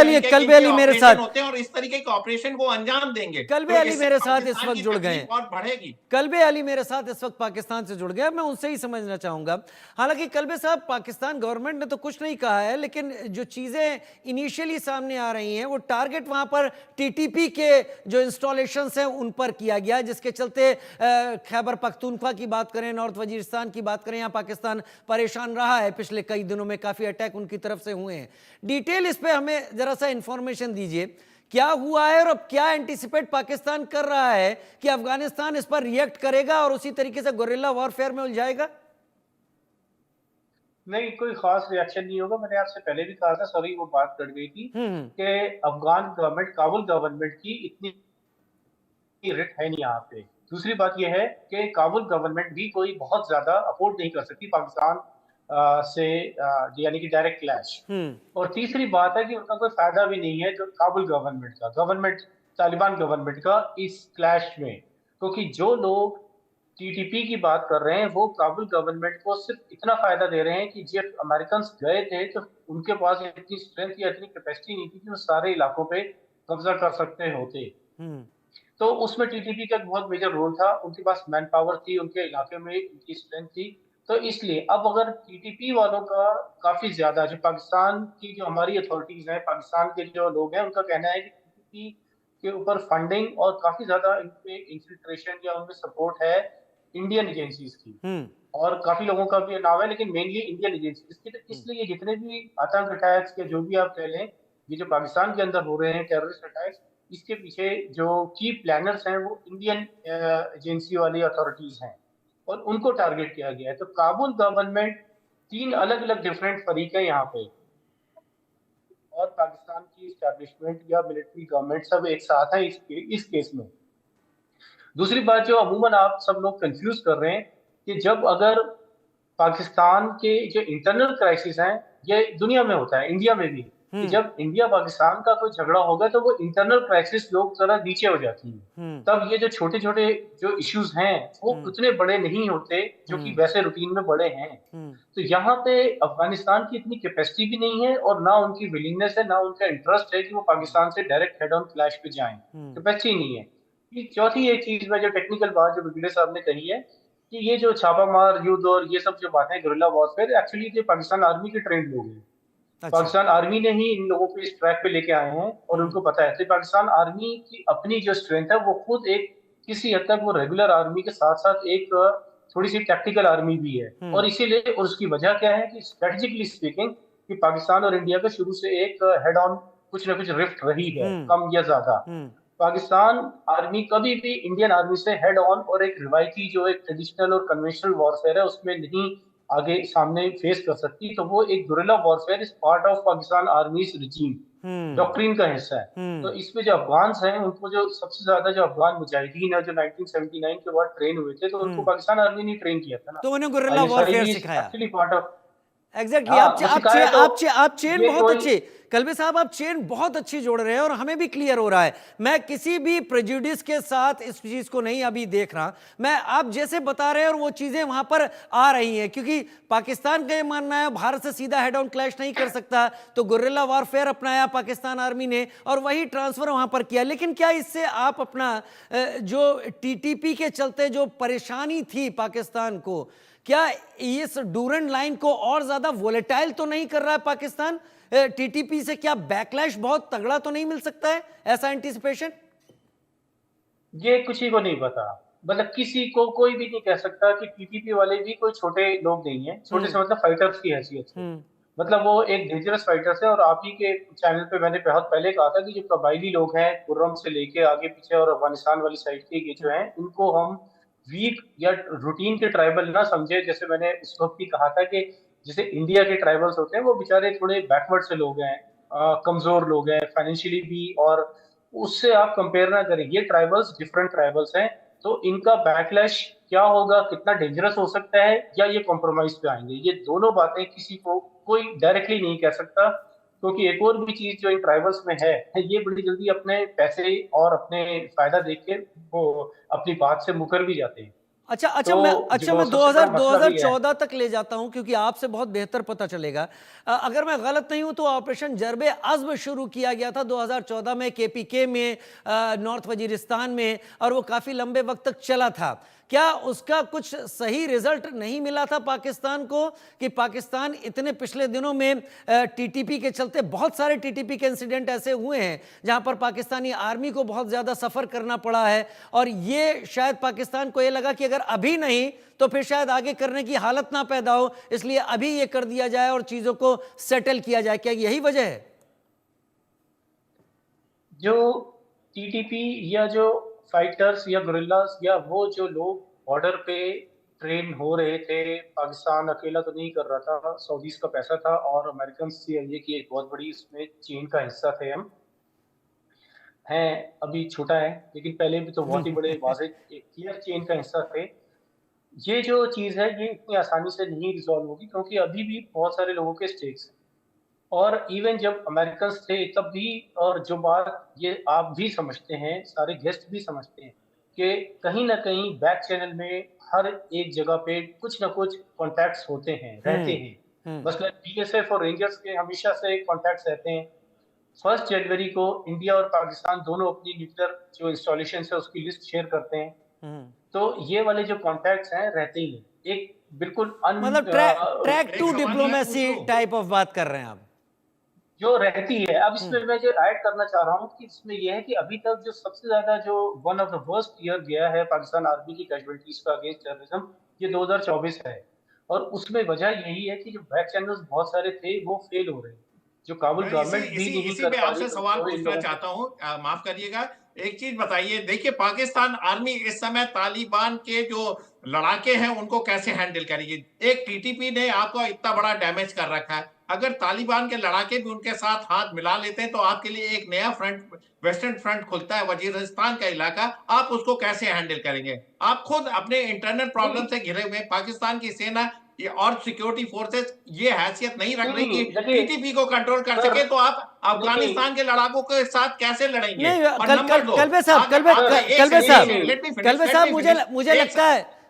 Speaker 1: अली मेरे साथ
Speaker 2: होते हैं और इस तरीके के ऑपरेशन को अंजाम देंगे।
Speaker 1: कल्बे अली मेरे साथ इस वक्त जुड़ गए हैं
Speaker 2: और बढ़ेगी।
Speaker 1: कल्बे अली मेरे साथ इस वक्त पाकिस्तान से जुड़ गए, मैं उनसे ही समझना चाहूंगा। हालांकि कल्बे साहब, पाकिस्तान गवर्नमेंट ने तो कुछ नहीं कहा है, लेकिन जो चीजें इनिशियली सामने आ रही हैं वो टारगेट वहां पर टीटीपी के जो इंस्टॉलेशंस हैं उन पर किया गया, जिसके चलते खैबर पख्तूनख्वा की बात करें, नॉर्थ वजीरिस्तान की बात करें, यहाँ पाकिस्तान परेशान रहा है। पिछले कई दिनों में काफी अटैक उनकी तरफ से हुए हैं। डिटेल इस पे हमें जरा सा इंफॉर्मेशन दीजिए क्या हुआ है और अब क्या एंटीसिपेट पाकिस्तान कर रहा है कि अफगानिस्तान इस पर रिएक्ट करेगा और उसी तरीके से गुरिल्ला वॉरफेयर में उलझाएगा?
Speaker 4: नहीं, कोई खास रिएक्शन नहीं होगा। मैंने आपसे पहले भी कहा था, सॉरी वो बात कट गई थी,
Speaker 1: हम्म।
Speaker 4: कि अफगान गवर्नमेंट, काबुल गवर्नमेंट की इतनी रिट है नहीं यहाँ पे। दूसरी बात यह है कि काबुल गवर्नमेंट भी कोई बहुत ज्यादा अफोर्ड नहीं कर सकती पाकिस्तान से, यानी कि डायरेक्ट क्लैश। और तीसरी बात है कि उनका कोई फायदा भी नहीं है जो काबुल गवर्नमेंट तालिबान गवर्नमेंट का इस क्लैश में, क्योंकि जो लोग टीटीपी की बात कर रहे हैं वो काबुल गवर्नमेंट को सिर्फ इतना फायदा दे रहे हैं कि जब अमेरिकन गए थे तो उनके पास इतनी स्ट्रेंथ या इतनी कैपेसिटी नहीं थी कि वो सारे इलाकों पे कब्जा कर सकते होते। तो उसमें टीटीपी का बहुत मेजर रोल था, उनके पास मैन पावर थी, उनके इलाके में उनकी स्ट्रेंथ थी। तो इसलिए अब अगर टीटीपी वालों का काफी ज्यादा, जो पाकिस्तान की जो हमारी अथॉरिटीज हैं, पाकिस्तान के जो लोग हैं, उनका कहना है कि टीटीपी के ऊपर फंडिंग और काफी ज्यादा इनपे इंफिल्ट्रेशन या उनमें सपोर्ट है इंडियन एजेंसीज की, और काफी लोगों का भी नाम है, लेकिन मेनली इंडियन एजेंसीज की। तो इसलिए जितने भी आतंक अटैक्स या जो भी आप कह लें, ये जो पाकिस्तान के अंदर हो रहे हैं टेररिस्ट अटैक्स, इसके पीछे जो की प्लानर्स हैं वो इंडियन एजेंसी वाली अथॉरिटीज हैं और उनको टारगेट किया गया है। तो काबुल गवर्नमेंट, तीन अलग अलग डिफरेंट फरीक है यहाँ पे, और पाकिस्तान की स्टैब्लिशमेंट या मिलिट्री गवर्नमेंट सब एक साथ है इस केस में। दूसरी बात जो अमूमन आप सब लोग कंफ्यूज कर रहे हैं कि जब अगर पाकिस्तान के जो इंटरनल क्राइसिस हैं, ये दुनिया में होता है, इंडिया में भी, कि जब इंडिया पाकिस्तान का कोई झगड़ा होगा तो वो इंटरनल क्राइसिस लोग जरा नीचे हो जाती है। तब ये जो छोटे छोटे जो इश्यूज हैं वो उतने बड़े नहीं होते जो कि वैसे रूटीन में बड़े हैं। तो यहाँ पे अफगानिस्तान की इतनी कैपेसिटी भी नहीं है और ना उनकी विलिंगनेस है, ना उनका इंटरेस्ट है कि वो पाकिस्तान से डायरेक्ट हेड ऑन क्लैश पे जाएं, कैपेसिटी नहीं है। चौथी एक चीज में जो टेक्निकल बात जो ब्रिगेडियर साहब ने कही है कि ये जो छापामार युद्ध और ये सब जो बातें, गुरिल्ला वॉरफेयर, एक्चुअली ये पाकिस्तान आर्मी के ट्रेंड लोग हैं। अच्छा। पाकिस्तान आर्मी ने ही इन लोगों को इस ट्रैक पे लेके आए हैं और उनको पता है। तो पाकिस्तान आर्मी की अपनी जो स्ट्रेंथ है वो खुद एक किसी हद तक वो रेगुलर आर्मी के साथ साथ एक थोड़ी सी टैक्टिकल आर्मी भी है। और इसीलिए, और उसकी वजह क्या है कि स्ट्रेटेजिकली स्पीकिंग कि पाकिस्तान और इंडिया का शुरू से एक हेड ऑन कुछ ना कुछ रिफ्ट रही है, कम या ज्यादा। पाकिस्तान आर्मी कभी भी इंडियन आर्मी से हेड ऑन और एक रिवायती जो एक ट्रेडिशनल और कन्वेंशनल वॉरफेयर है उसमें नहीं आगे सामने फेस कर सकती। तो वो एक guerrilla warfare is part of Pakistan army regime, doctrine का हिस्सा है। तो इसमें जो अफगान हैं उनको जो सबसे ज्यादा जो अफगान मुजाहिदीन है जो 1979 के बाद ट्रेन हुए थे, तो उनको पाकिस्तान आर्मी ने ट्रेन किया था ना,
Speaker 1: तो उन्हें गुरिल्ला वॉरफेयर सिखाया।
Speaker 4: Actually part of
Speaker 1: exactly. आप चेन बहुत अच्छी, कलबे साहब आप चेन बहुत अच्छी जोड़ रहे हैं और हमें भी क्लियर हो रहा है। मैं किसी भी प्रेजुडिस के साथ इस चीज को नहीं अभी देख रहा, मैं आप जैसे बता रहे हैं और वो चीजें वहां पर आ रही हैं, क्योंकि पाकिस्तान का ये मानना है भारत से सीधा हेड ऑन क्लैश नहीं कर सकता, तो गुरिल्ला वॉरफेयर अपनाया पाकिस्तान आर्मी ने और वही ट्रांसफर वहां पर किया। लेकिन क्या इससे आप अपना जो टीटीपी के चलते जो परेशानी थी पाकिस्तान को, क्या इस डूरन लाइन को और ज्यादा वोलेटाइल तो नहीं कर रहा है पाकिस्तान? टीटीपी से क्या बैकलैश बहुत तगड़ा तो नहीं मिल सकता है, ऐसा एंटीसिपेशन?
Speaker 4: ये किसी को नहीं पता, मतलब किसी को कोई भी नहीं कह सकता कि टीटीपी वाले भी कोई छोटे लोग नहीं है। छोटे से मतलब फाइटर्स की हैसियत से, मतलब वो एक डेंजरस फाइटर्स है। और आप ही के चैनल पे मैंने बहुत पहले कहा था कि जो कबायली लोग हैं कुर्रम से लेके आगे पीछे और अफगानिस्तान वाली साइड के, ये जो हैं इनको हम वीक या रूटीन के ट्राइबल ना समझे। जैसे मैंने उस वक्त भी कहा था कि जैसे इंडिया के ट्राइबल्स होते हैं वो बेचारे थोड़े बैकवर्ड से लोग हैं, कमजोर लोग हैं फाइनेंशियली भी, और उससे आप कंपेयर ना करें। ये ट्राइबल्स डिफरेंट ट्राइबल्स हैं, तो इनका बैकलैश क्या होगा, कितना डेंजरस हो सकता है, या ये कॉम्प्रोमाइज पे आएंगे, ये दोनों बातें किसी को कोई डायरेक्टली नहीं कह सकता। क्योंकि एक और भी चीज जो इन ट्राइबल्स में है, ये बड़ी जल्दी अपने पैसे और अपने फायदा देख के वो अपनी बात से मुकर भी जाते हैं।
Speaker 1: अच्छा मैं 2014 तक ले जाता हूं क्योंकि आपसे बहुत बेहतर पता चलेगा। अगर मैं गलत नहीं हूं तो ऑपरेशन जर्बे अज़्म शुरू किया गया था 2014 में केपीके में, नॉर्थ वजीरिस्तान में, और वो काफी लंबे वक्त तक चला था। क्या उसका कुछ सही रिजल्ट नहीं मिला था पाकिस्तान को, कि पाकिस्तान इतने पिछले दिनों में टीटीपी के चलते, बहुत सारे टीटीपी के इंसिडेंट ऐसे हुए हैं जहां पर पाकिस्तानी आर्मी को बहुत ज्यादा सफर करना पड़ा है, और ये शायद पाकिस्तान को ये लगा कि अगर अभी नहीं तो फिर शायद आगे करने की हालत ना पैदा हो, इसलिए अभी ये कर दिया जाए और चीजों को सेटल किया जाए। क्या यही वजह है?
Speaker 4: जो टीटीपी या जो फाइटर्स या गुरिल्लास या वो जो लोग बॉर्डर पे ट्रेन हो रहे थे, पाकिस्तान अकेला तो नहीं कर रहा था, सऊदीज का पैसा था और अमेरिकन सीआईए की एक बहुत बड़ी इसमें चेन का हिस्सा थे हम। हैं अभी छोटा है, लेकिन पहले भी तो बहुत ही बड़े वाज़ेह क्लियर चेन का हिस्सा थे। ये जो चीज़ है, ये इतनी आसानी से नहीं रिज़ॉल्व होगी क्योंकि अभी भी बहुत सारे लोगों के स्टेक्स हैं। और इवन जब अमेरिकन्स थे तब भी, और जो बात ये आप भी समझते हैं, सारे गेस्ट भी समझते हैं कि कहीं न कहीं बैक चैनल में हर एक जगह पे कुछ न कुछ कॉन्टैक्ट्स होते हैं, रहते हैं। मसलन बीएसएफ और रेंजर्स के हमेशा से कॉन्टैक्ट्स रहते हैं। 1 जनवरी को इंडिया और पाकिस्तान दोनों अपनी न्यूक्लियर जो इंस्टॉलेशंस है उसकी लिस्ट शेयर करते हैं। तो ये वाले जो कॉन्टैक्ट्स हैं रहते ही हैं। एक बिल्कुल
Speaker 1: मतलब track two diplomacy type of बात कर रहे हैं आप,
Speaker 4: जो रहती है। अब इसमें मैं जो ऐड करना चाह रहा हूँ कि इसमें यह है कि अभी तक जो सबसे ज्यादा जो one of the worst year गया है पाकिस्तान आर्मी की कैजुअल्टीज का अगेंस्ट टेररिज्म, ये 2024 है। और उसमें वजह यही है कि जो बैक चैनल्स बहुत सारे थे वो फेल हो रहे हैं, जो काबुल गवर्नमेंट भी नहीं
Speaker 2: इसी
Speaker 4: कर
Speaker 2: में
Speaker 4: पा
Speaker 2: आपसे
Speaker 4: रही।
Speaker 2: सवाल पूछना चाहता हूँ, माफ करिएगा, एक चीज बताइए। देखिए, पाकिस्तान आर्मी इस समय तालिबान के जो लड़ाके हैं उनको कैसे हैंडल करेगी? एक टीटीपी ने आपको इतना बड़ा डैमेज कर रखा है, अगर तालिबान के लड़ाके भी उनके साथ हाथ मिला लेते हैं तो आपके लिए एक नया फ्रंट, वेस्टर्न फ्रंट खुलता है, वजीरिस्तान का इलाका। आप उसको कैसे हैंडल करेंगे? आप खुद अपने इंटरनल प्रॉब्लम से घिरे हुए, पाकिस्तान की सेना ये और सिक्योरिटी फोर्सेस ये हैसियत नहीं रख रही कि टीटीपी को कंट्रोल कर सके, तो आप अफगानिस्तान के लड़ाकों के साथ कैसे लड़ेंगे?
Speaker 1: नहीं,
Speaker 2: और नंबर दो,
Speaker 1: कलबे साहब,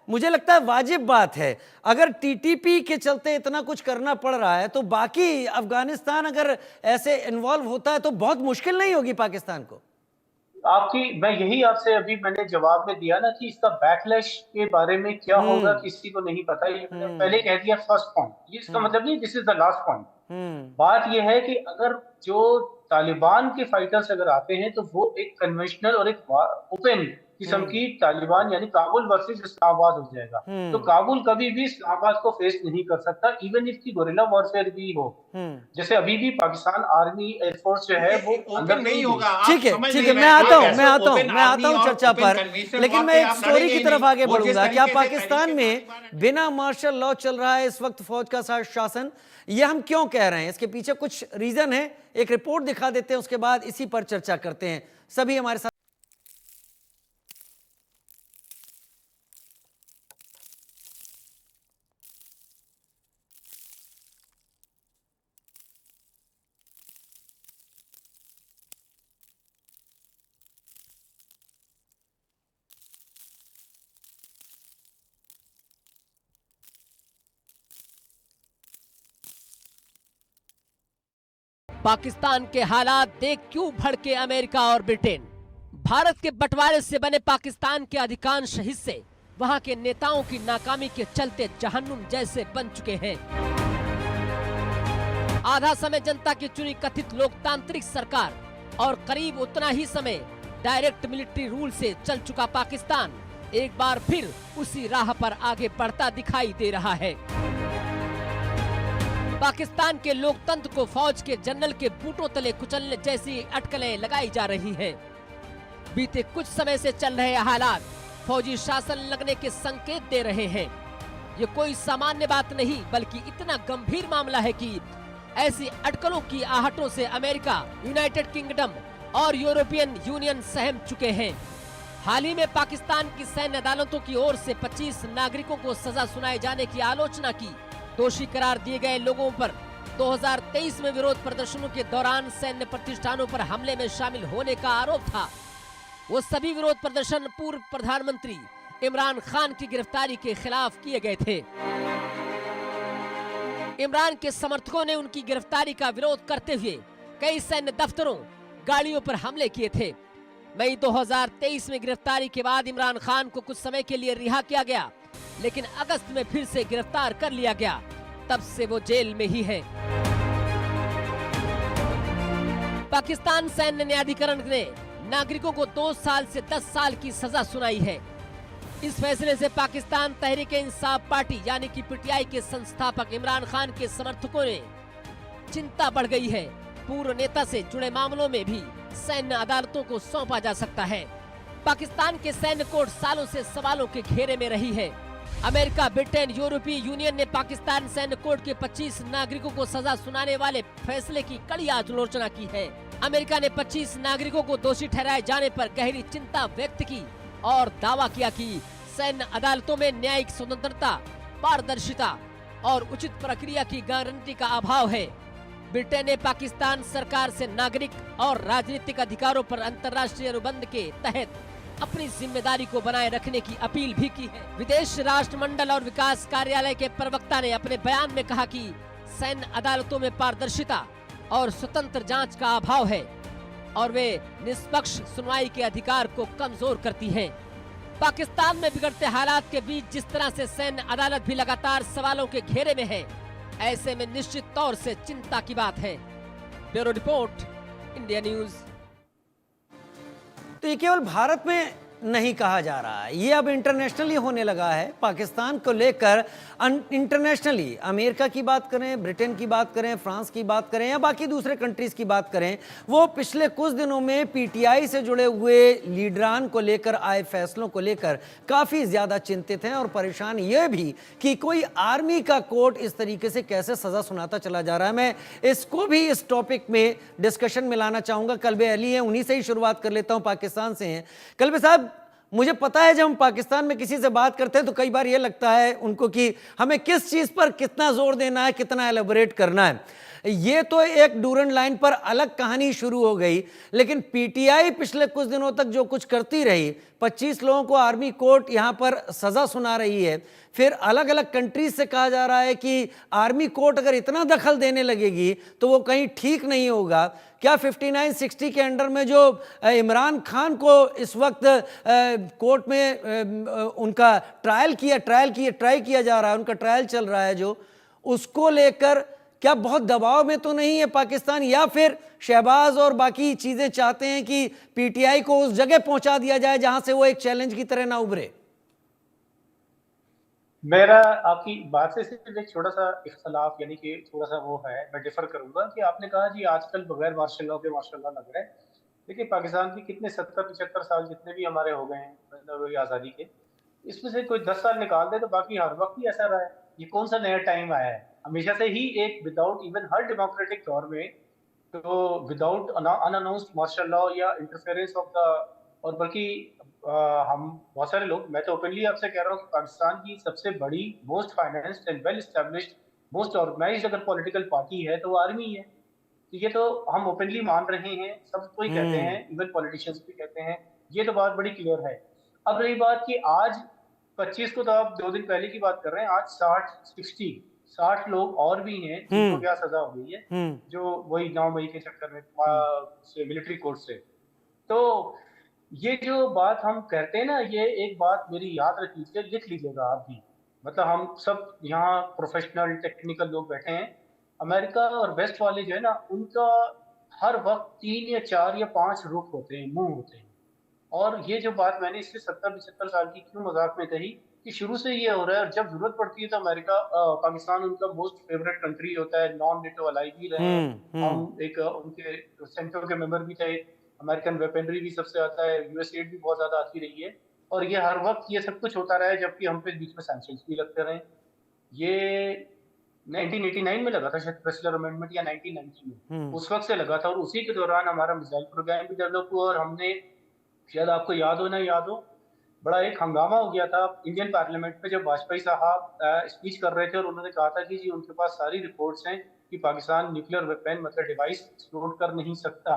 Speaker 1: मुझे लगता है वाजिब बात है, अगर टीटीपी के चलते इतना कुछ करना पड़ रहा है तो बाकी अफगानिस्तान अगर ऐसे इन्वॉल्व होता है तो बहुत मुश्किल नहीं होगी पाकिस्तान को?
Speaker 4: मैं यही आपसे अभी मैंने जवाब में दिया ना कि इसका बैकलैश के बारे में क्या होगा किसी को नहीं पता। ये मैंने पहले कह दिया फर्स्ट पॉइंट, ये इसका मतलब नहीं this is the last point. बात ये है कि अगर जो तालिबान के फाइटर्स अगर आते हैं तो वो एक कन्वेंशनल और एक ओपन किस्म की तालिबान यानी काबुल वर्सेस इस्लामाबाद हो जाएगा। तो काबुल कभी भी इस्लामाबाद को फेस नहीं कर सकता, इवन इसकी गोरिल्ला वॉरफेयर भी हो। जैसे अभी भी पाकिस्तान आर्मी एयरफोर्स जो है वो अंदर नहीं होगा।
Speaker 1: ठीक है, मैं आता हूँ चर्चा पर, लेकिन मैं एक स्टोरी की तरफ आगे बढ़ूंगा। क्या पाकिस्तान में बिना मार्शल लॉ चल रहा है इस वक्त, फौज का शासन? ये हम क्यों कह रहे हैं, इसके पीछे कुछ रीजन है, एक रिपोर्ट दिखा देते हैं, उसके बाद इसी पर चर्चा करते हैं। सभी हमारे साथ।
Speaker 5: पाकिस्तान के हालात देख क्यों भड़के अमेरिका और ब्रिटेन? भारत के बंटवारे से बने पाकिस्तान के अधिकांश हिस्से वहां के नेताओं की नाकामी के चलते जहन्नुम जैसे बन चुके हैं। आधा समय जनता की चुनी कथित लोकतांत्रिक सरकार और करीब उतना ही समय डायरेक्ट मिलिट्री रूल से चल चुका पाकिस्तान एक बार फिर उसी राह पर आगे बढ़ता दिखाई दे रहा है। पाकिस्तान के लोकतंत्र को फौज के जनरल के बूटों तले कुचलने जैसी अटकलें लगाई जा रही हैं। बीते कुछ समय से चल रहे हालात फौजी शासन लगने के संकेत दे रहे हैं। ये कोई सामान्य बात नहीं बल्कि इतना गंभीर मामला है कि ऐसी अटकलों की आहटों से अमेरिका, यूनाइटेड किंगडम और यूरोपियन यूनियन सहम चुके हैं। हाल ही में पाकिस्तान की सैन्य अदालतों की ओर से 25 नागरिकों को सजा सुनाए जाने की आलोचना की। दोषी करार दिए गए लोगों पर 2023 में विरोध प्रदर्शनों के दौरान सैन्य प्रतिष्ठानों पर हमले में शामिल होने का आरोप था। वो सभी विरोध प्रदर्शन पूर्व प्रधानमंत्री इमरान खान की गिरफ्तारी के खिलाफ किए गए थे। इमरान के समर्थकों ने उनकी गिरफ्तारी का विरोध करते हुए कई सैन्य दफ्तरों, गाड़ियों पर हमले किए थे। मई 2023 में गिरफ्तारी के बाद इमरान खान को कुछ समय के लिए रिहा किया गया, लेकिन अगस्त में फिर से गिरफ्तार कर लिया गया। तब से वो जेल में ही है। पाकिस्तान सैन्य न्यायाधिकरण ने नागरिकों को 2 साल से 10 साल की सजा सुनाई है। इस फैसले से पाकिस्तान तहरीक-ए-इंसाफ पार्टी यानी कि पीटीआई के संस्थापक इमरान खान के समर्थकों ने चिंता बढ़ गई है। पूर्व नेता से जुड़े मामलों में भी सैन्य अदालतों को सौंपा जा सकता है। पाकिस्तान के सैन्य कोर्ट सालों से सवालों के घेरे में रही है। अमेरिका, ब्रिटेन, यूरोपीय यूनियन ने पाकिस्तान सैन्य कोर्ट के 25 नागरिकों को सजा सुनाने वाले फैसले की कड़ी आलोचना की है। अमेरिका ने 25 नागरिकों को दोषी ठहराए जाने पर गहरी चिंता व्यक्त की और दावा किया कि सैन्य अदालतों में न्यायिक स्वतंत्रता, पारदर्शिता और उचित प्रक्रिया की गारंटी का अभाव है। ब्रिटेन ने पाकिस्तान सरकार से नागरिक और राजनीतिक अधिकारों पर अंतर्राष्ट्रीय अनुबंध के तहत अपनी जिम्मेदारी को बनाए रखने की अपील भी की है। विदेश राष्ट्रमंडल और विकास कार्यालय के प्रवक्ता ने अपने बयान में कहा कि सैन्य अदालतों में पारदर्शिता और स्वतंत्र जांच का अभाव है और वे निष्पक्ष सुनवाई के अधिकार को कमजोर करती हैं। पाकिस्तान में बिगड़ते हालात के बीच जिस तरह से सैन्य अदालत भी लगातार सवालों के घेरे में है, ऐसे में निश्चित तौर से चिंता की बात है। Bureau report, India news.
Speaker 1: तो ये केवल भारत में नहीं कहा जा रहा है, ये अब इंटरनेशनली होने लगा है। पाकिस्तान को लेकर इंटरनेशनली अमेरिका की बात करें, ब्रिटेन की बात करें, फ्रांस की बात करें या बाकी दूसरे कंट्रीज की बात करें, वो पिछले कुछ दिनों में पीटीआई से जुड़े हुए लीडरान को लेकर आए फैसलों को लेकर काफ़ी ज़्यादा चिंतित हैं और परेशान ये भी कि कोई आर्मी का कोर्ट इस तरीके से कैसे सज़ा सुनाता चला जा रहा है। मैं इसको भी इस टॉपिक में डिस्कशन में लाना चाहूँगा। कल्बे अली हैं, उन्हीं से ही शुरुआत कर लेता हूँ, पाकिस्तान से हैं। कल्बे साहब, मुझे पता है जब हम पाकिस्तान में किसी से बात करते हैं तो कई बार ये लगता है उनको कि हमें किस चीज़ पर कितना जोर देना है, कितना एलेबोरेट करना है। ये तो एक डूरन लाइन पर अलग कहानी शुरू हो गई, लेकिन पीटीआई पिछले कुछ दिनों तक जो कुछ करती रही, 25 लोगों को आर्मी कोर्ट यहाँ पर सज़ा सुना रही है। फिर अलग अलग कंट्रीज से कहा जा रहा है कि आर्मी कोर्ट अगर इतना दखल देने लगेगी तो वो कहीं ठीक नहीं होगा। क्या 5960 के अंडर में जो इमरान खान को इस वक्त कोर्ट में उनका ट्राई किया जा रहा है, उनका ट्रायल चल रहा है, जो उसको लेकर क्या बहुत दबाव में तो नहीं है पाकिस्तान, या फिर शहबाज और बाकी चीजें चाहते हैं कि पीटीआई को उस जगह पहुंचा दिया जाए जहां से वो एक चैलेंज की तरह ना उभरे?
Speaker 4: मेरा आपकी बात से सिर्फ एक छोटा सा इख्तलाफ, यानी कि थोड़ा सा वो है, मैं डिफर करूंगा कि आपने कहा जी आजकल बगैर मार्शल लॉ के मार्शल लॉ लग रहे हैं। देखिए पाकिस्तान की कितने 70-75 साल जितने भी हमारे हो गए हैं मतलब आज़ादी के, इसमें से कोई 10 साल निकाल दे तो बाकी हर वक्त ही ऐसा रहा है। ये कौन सा नया टाइम आया है? हमेशा से ही एक विदाउट इवन हर डेमोक्रेटिक दौर में तो विदाउट अनअनाउंस्ड मार्शल लॉ या इंटरफेरेंस ऑफ द, और बल्कि हम बहुत सारे लोग, मैं तो ओपनली आपसे कह रहा हूँ कि पाकिस्तान की सबसे बड़ी most financed and well established most organised अगर पॉलिटिकल पार्टी है तो वो आर्मी है। तो ये तो हम ओपनली मान रहे हैं, सब कोई कहते हैं, इवन पॉलिटिशियंस भी कहते हैं, ये तो बात बड़ी क्लियर है। अब रही बात कि आज 25 को तो आप 2 दिन पहले की बात कर रहे हैं, आज 60 लोग और भी हैं जिनको क्या सजा हो गई है, जो वही 9 मई के चक्कर में मिलिट्री कोर्ट से। तो ये जो बात हम कहते हैं ना, ये एक बात मेरी याद रख लीजिए, लिख लीजिएगा आप भी, मतलब हम सब यहाँ प्रोफेशनल टेक्निकल लोग बैठे हैं। अमेरिका और वेस्ट वाले जो है ना, उनका हर वक्त 3 या 4 या 5 रुख होते हैं, मुंह होते हैं। और ये जो बात मैंने इससे 70-75 साल की क्यों मजाक में कही कि शुरू से ये हो रहा है, और जब जरूरत पड़ती है तो अमेरिका पाकिस्तान उनका मोस्ट फेवरेट कंट्री होता है, नॉन नेटो अलाई भी रहे हैं, हम एक उनके सेंटर के मेंबर भी थे, अमेरिकन वेपनरी भी सबसे आता है, यूएस एड भी बहुत ज्यादा आती रही है, और ये हर वक्त ये सब कुछ होता रहा है, जबकि हम पे बीच में सैंक्शंस भी लगते रहे। ये 1989 में लगा था शायद प्रेसिलर अमेंडमेंट, या 1990 में, उस वक्त से लगा था, और उसी के दौरान हमारा मिसाइल प्रोग्राम भी डेवलप हुआ, और हमने, शायद आपको याद हो ना याद हो, बड़ा एक हंगामा हो गया था इंडियन पार्लियामेंट में जब वाजपेयी साहब स्पीच कर रहे थे और उन्होंने कहा था कि जी उनके पास सारी रिपोर्ट्स हैं कि पाकिस्तान न्यूक्लियर वेपन मतलब डिवाइस एक्सप्लोड कर नहीं सकता।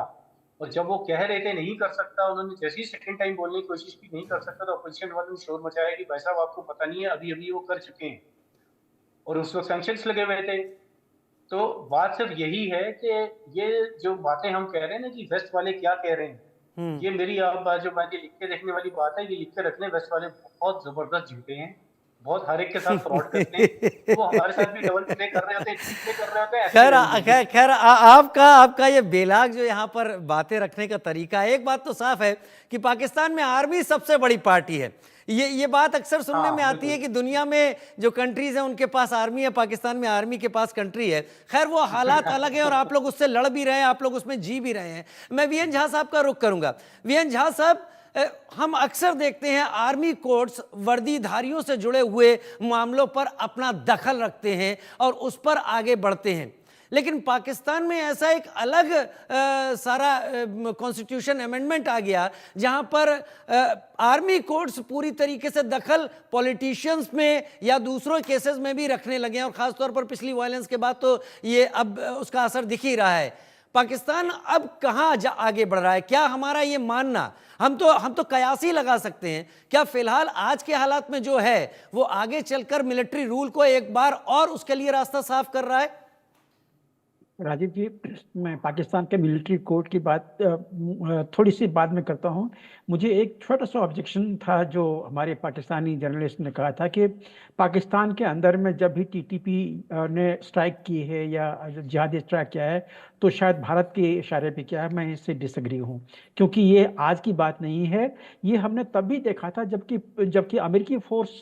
Speaker 4: और जब वो कह रहे थे नहीं कर सकता, उन्होंने जैसे ही सेकंड टाइम बोलने की कोशिश की नहीं कर सकता, तो अपोजिशन वालों ने शोर मचाया कि भाई साहब आपको पता नहीं है, अभी अभी वो कर चुके हैं, और उस वक्त सैंक्शंस लगे हुए थे। तो बात सिर्फ यही है कि ये जो बातें हम कह रहे हैं ना कि वेस्ट वाले क्या कह रहे हैं, ये मेरी आप बात जो बात लिख के देखने वाली बात है, ये लिख के रखने, वेस्ट वाले बहुत जबरदस्त झूठे हैं, बहुत हर एक के साथ फ्रॉड करते हैं, वो हमारे साथ भी डबल प्ले कर रहे होते हैं,
Speaker 1: खैर आपका ये बेलाग जो यहाँ पर बातें रखने का तरीका है। एक बात तो साफ है कि पाकिस्तान में आर्मी सबसे बड़ी पार्टी है, ये बात अक्सर सुनने में आती है कि दुनिया में जो कंट्रीज हैं उनके पास आर्मी है, पाकिस्तान में आर्मी के पास कंट्री है। खैर वो हालात अलग है और आप लोग उससे लड़ भी रहे हैं, आप लोग उसमें जी भी रहे हैं। मैं वीएन झा साहब का रुख करूंगा। वीएन झा साहब, हम अक्सर देखते हैं आर्मी कोर्ट्स वर्दीधारियों से जुड़े हुए मामलों पर अपना दखल रखते हैं और उस पर आगे बढ़ते हैं, लेकिन पाकिस्तान में ऐसा एक अलग सारा कॉन्स्टिट्यूशन अमेंडमेंट आ गया जहां पर आर्मी कोर्ट्स पूरी तरीके से दखल पॉलिटिशियंस में या दूसरों केसेस में भी रखने लगे हैं, और ख़ासतौर पर पिछली वायलेंस के बाद तो ये अब उसका असर दिख ही रहा है। पाकिस्तान अब कहाँ आगे बढ़ रहा है? क्या हमारा ये मानना, हम तो कयास ही लगा सकते हैं, क्या फिलहाल आज के हालात में जो है वो आगे चलकर मिलिट्री रूल को एक बार और उसके लिए रास्ता साफ कर रहा है?
Speaker 3: राजीव जी, मैं पाकिस्तान के मिलिट्री कोर्ट की बात थोड़ी सी बाद में करता हूं। मुझे एक छोटा सा ऑब्जेक्शन था जो हमारे पाकिस्तानी जर्नलिस्ट ने कहा था कि पाकिस्तान के अंदर में जब भी टीटीपी ने स्ट्राइक की है या जिहादी स्ट्राइक किया है तो शायद भारत के इशारे पे किया है। मैं इससे डिसएग्री हूं, क्योंकि ये आज की बात नहीं है। ये हमने तब भी देखा था जबकि अमेरिकी फोर्स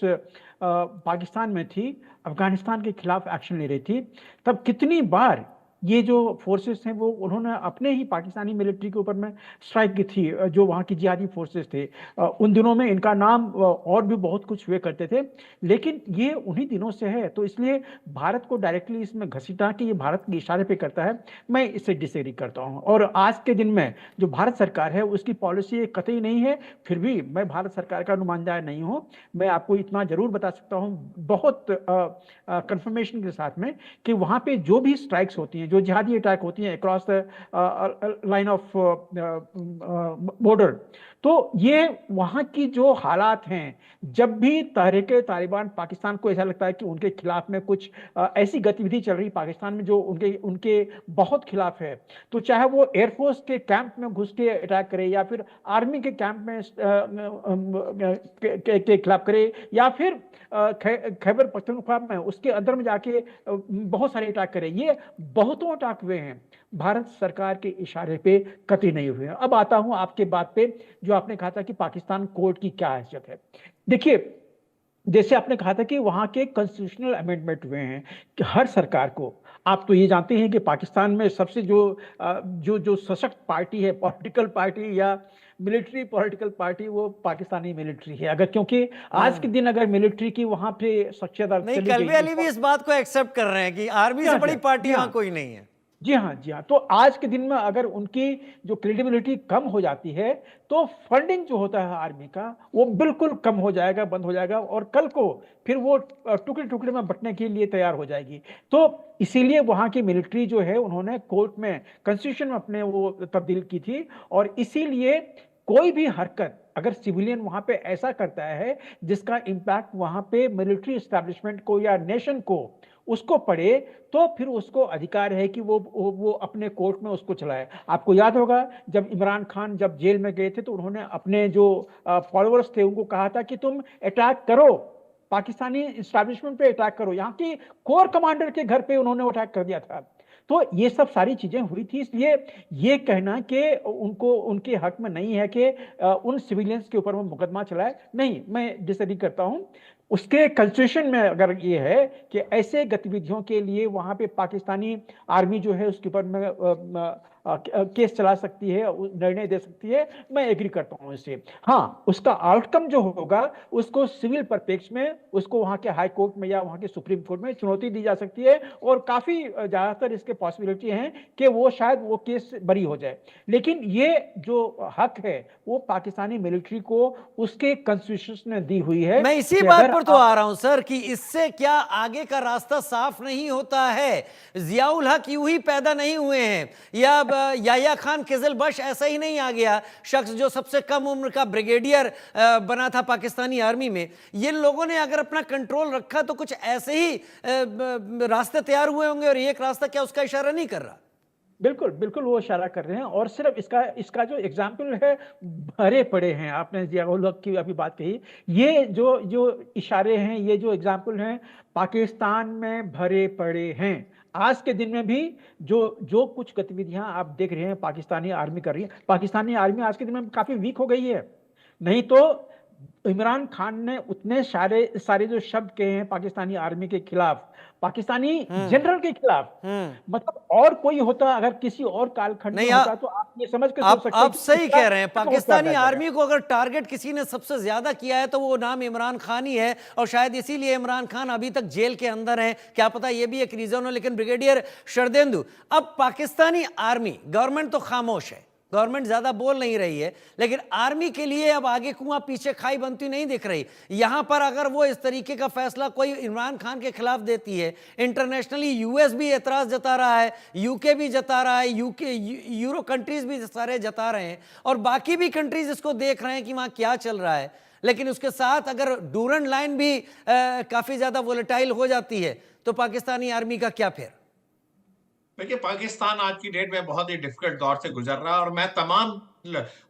Speaker 3: पाकिस्तान में थी, अफगानिस्तान के खिलाफ एक्शन ले रही थी। तब कितनी बार ये जो फोर्सेस हैं वो उन्होंने अपने ही पाकिस्तानी मिलिट्री के ऊपर में स्ट्राइक की थी, जो वहाँ की जिहादी फोर्सेस थे। उन दिनों में इनका नाम और भी बहुत कुछ हुए करते थे, लेकिन ये उन्हीं दिनों से है। तो इसलिए भारत को डायरेक्टली इसमें घसीटा कि ये भारत के इशारे पे करता है, मैं इससे डिसएग्री करता हूँ। और आज के दिन में जो भारत सरकार है उसकी पॉलिसी कतई नहीं है। फिर भी मैं भारत सरकार का नुमाइंदा नहीं हूँ। मैं आपको इतना जरूर बता सकता हूँ बहुत कंफर्मेशन के साथ में कि वहाँ पे जो भी स्ट्राइक्स होती हैं, जो जिहादी अटैक होती हैं across the line of border, तो ये वहाँ की जो हालात हैं, जब भी तहरीके तालिबान पाकिस्तान को ऐसा लगता है कि उनके खिलाफ में कुछ ऐसी गतिविधि चल रही पाकिस्तान में जो उनके बहुत खिलाफ है, तो चाहे वो एयरफोर्स के कैंप में घुस के अटैक करे या फिर आर्मी के कैंप में के खिलाफ करे या फिर खैबर पख्तूनख्वा में उसके अंदर में जाके बहुत सारे अटैक करे, ये बहुतों अटैक हुए हैं, भारत सरकार के इशारे पे कतई नहीं हुए। अब आता हूं आपके बात पे, जो आपने कहा था कि पाकिस्तान कोर्ट की क्या हैसियत है। देखिए, जैसे आपने कहा था कि वहां के कॉन्स्टिट्यूशनल अमेंडमेंट हुए हैं कि हर सरकार को, आप तो ये जानते हैं कि पाकिस्तान में सबसे जो सशक्त पार्टी है, पॉलिटिकल पार्टी या मिलिट्री पॉलिटिकल पार्टी, वो पाकिस्तानी मिलिट्री है। अगर क्योंकि आज के दिन अगर मिलिट्री की वहां पे सच्चाई
Speaker 1: नहीं, कलवे अली भी इस बात को एक्सेप्ट कर रहे हैं कि आर्मी से बड़ी पार्टी वहां कोई नहीं है।
Speaker 3: जी हाँ। तो आज के दिन में अगर उनकी जो क्रेडिबिलिटी कम हो जाती है तो फंडिंग जो होता है आर्मी का वो बिल्कुल कम हो जाएगा, बंद हो जाएगा, और कल को फिर वो टुकड़े टुकड़े में बंटने के लिए तैयार हो जाएगी। तो इसीलिए वहां की मिलिट्री जो है उन्होंने कोर्ट में, कॉन्स्टिट्यूशन में अपने वो तब्दील की थी, और इसीलिए कोई भी हरकत अगर सिविलियन वहां पे ऐसा करता है जिसका इंपैक्ट वहां पे मिलिट्री एस्टैब्लिशमेंट को या नेशन को उसको पड़े, तो फिर उसको अधिकार है कि वो अपने कोर्ट में उसको चलाए। आपको याद होगा जब इमरान खान जब जेल में गए थे तो उन्होंने अपने जो फॉलोअर्स थे उनको कहा था कि तुम अटैक करो, पाकिस्तानी एस्टैब्लिशमेंट पे अटैक करो। यहाँ की कोर कमांडर के घर पे उन्होंने अटैक कर दिया था। तो ये सब सारी चीजें हुई थी। इसलिए ये कहना कि उनको उनके हक में नहीं है कि उन सिविलियंस के ऊपर वो मुकदमा चलाए, नहीं, मैं डिसएग्री करता हूं। उसके कॉन्स्टिट्यूशन में अगर ये है कि ऐसे गतिविधियों के लिए वहां पे पाकिस्तानी आर्मी जो है उसके ऊपर में केस चला सकती है, निर्णय दे सकती है, मैं एग्री करता हूं इससे। हाँ, उसका आउटकम जो होगा उसको सिविल परिप्रेक्ष्य में उसको वहां के हाई कोर्ट में या वहां के सुप्रीम कोर्ट में चुनौती दी जा सकती है, और काफी ज्यादातर इसके पॉसिबिलिटी है कि वो शायद वो केस बरी हो जाए। लेकिन ये जो हक है वो पाकिस्तानी मिलिट्री को उसके कॉन्स्टिट्यूशन ने दी हुई है।
Speaker 1: मैं इसी बात पर तो आ रहा हूं सर कि इससे क्या आगे का रास्ता साफ नहीं होता है? जियाउल हक यूं ही पैदा नहीं हुए हैं, या याह्या खान किजलबश ऐसा ही नहीं आ गया, शख्स जो सबसे कम उम्र का ब्रिगेडियर बना था पाकिस्तानी आर्मी में। ये लोगों ने अगर अपना कंट्रोल रखा तो कुछ ऐसे ही रास्ते तैयार हुए होंगे, और एक रास्ता क्या उसका इशारा नहीं कर रहा?
Speaker 3: बिल्कुल वो इशारा कर रहे हैं, और सिर्फ इसका जो एग्जाम्पल है भरे पड़े हैं। आपने जियाउल हक की अभी बात कही, ये जो इशारे हैं, ये जो एग्जाम्पल हैं पाकिस्तान में भरे पड़े हैं। आज के दिन में भी जो कुछ गतिविधियां आप देख रहे हैं पाकिस्तानी आर्मी कर रही है, पाकिस्तानी आर्मी आज के दिन में काफी वीक हो गई है। नहीं तो इमरान खान ने उतने सारे सारे जो शब्द कहे हैं पाकिस्तानी आर्मी के खिलाफ, पाकिस्तानी जनरल के खिलाफ, मतलब और कोई होता, अगर किसी और कालखंड में
Speaker 1: नहीं,
Speaker 3: होता तो आप ये समझ के सोच सकते हैं
Speaker 1: आप
Speaker 3: कि
Speaker 1: सही
Speaker 3: इसका
Speaker 1: कह रहे हैं।
Speaker 3: क्या होता
Speaker 1: पाकिस्तानी
Speaker 3: जाएगा।
Speaker 1: आर्मी को अगर टारगेट किसी ने सबसे ज्यादा किया है तो वो नाम इमरान खान ही है, और शायद इसीलिए इमरान खान अभी तक जेल के अंदर है, क्या पता ये भी एक रीजन हो। लेकिन ब्रिगेडियर शरदेंदु, अब पाकिस्तानी आर्मी, गवर्नमेंट तो खामोश है, गवर्नमेंट ज्यादा बोल नहीं रही है, लेकिन आर्मी के लिए अब आगे कुआं पीछे खाई बनती नहीं दिख रही। यहां पर अगर वो इस तरीके का फैसला कोई इमरान खान के खिलाफ देती है, इंटरनेशनली यूएस भी एतराज जता रहा है, यूके भी जता रहा है, यूके यूरो कंट्रीज भी सारे जता रहे हैं, और बाकी भी कंट्रीज इसको देख रहे हैं कि वहां क्या चल रहा है। लेकिन उसके साथ अगर डूरन लाइन भी काफी ज्यादा वोलेटाइल हो जाती है तो पाकिस्तानी आर्मी का क्या फिर?
Speaker 2: देखिए, पाकिस्तान आज की डेट में बहुत ही डिफिकल्ट दौर से गुजर रहा है, और मैं तमाम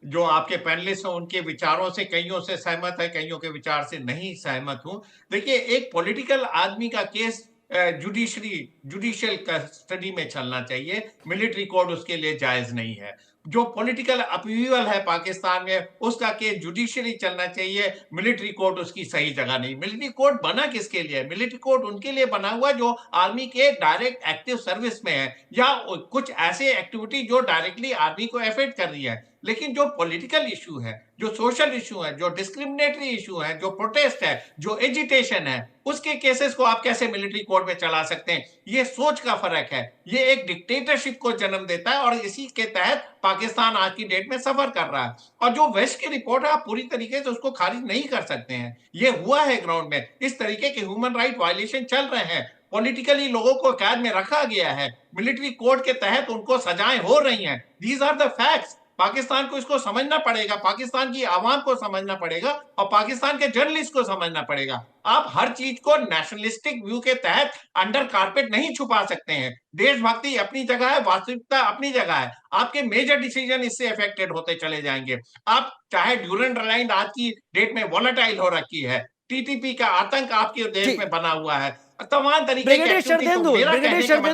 Speaker 2: जो आपके पैनलिस्ट हैं उनके विचारों से कईयों से सहमत है, कईयों के विचार से नहीं सहमत हूं। देखिए, एक पॉलिटिकल आदमी का केस जुडिशियल कस्टडी में चलना चाहिए, मिलिट्री कोर्ट उसके लिए जायज नहीं है। जो पॉलिटिकल अपीवल है पाकिस्तान में, उसका केस जुडिशियली चलना चाहिए, मिलिट्री कोर्ट उसकी सही जगह नहीं। मिलिट्री कोर्ट बना किसके लिए? मिलिट्री कोर्ट उनके लिए बना हुआ जो आर्मी के डायरेक्ट एक्टिव सर्विस में है, या कुछ ऐसे एक्टिविटी जो डायरेक्टली आर्मी को अफेक्ट कर रही है। लेकिन जो पॉलिटिकल इशू है, जो सोशल इशू है, जो डिस्क्रिमिनेटरी इशू है, जो प्रोटेस्ट है, जो एजिटेशन है, उसके केसेस को आप कैसे मिलिट्री कोर्ट में चला सकते हैं? ये सोच का फर्क है। ये एक डिक्टेटरशिप को जन्म देता है, और इसी के तहत पाकिस्तान आज की डेट में सफर कर रहा है। और जो वेस्ट की रिपोर्ट है, आप पूरी तरीके से उसको खारिज नहीं कर सकते हैं। ये हुआ है ग्राउंड में, इस तरीके के ह्यूमन राइट वायलेशन चल रहे हैं, पॉलिटिकली लोगों को कैद में रखा गया है, मिलिट्री कोर्ट के तहत उनको सजाएं हो रही हैं। These are the facts. Pakistan को इसको समझना पड़ेगा, पाकिस्तान की आवाम को समझना पड़ेगा, और पाकिस्तान के जर्नलिस्ट को समझना पड़ेगा। आप हर चीज को नेशनलिस्टिक व्यू के तहत अंडर कारपेट नहीं छुपा सकते हैं। देशभक्ति अपनी जगह है, वास्तविकता अपनी जगह है। आपके मेजर डिसीजन इससे अफेक्टेड होते चले जाएंगे। आप चाहे ड्यूरेंट लाइन आज की डेट में वॉलेटाइल हो रखी है, टीटीपी का आतंक आपके देश में बना हुआ है, तमाम तरीके के
Speaker 1: ब्रिगेडियर शरदेंदु,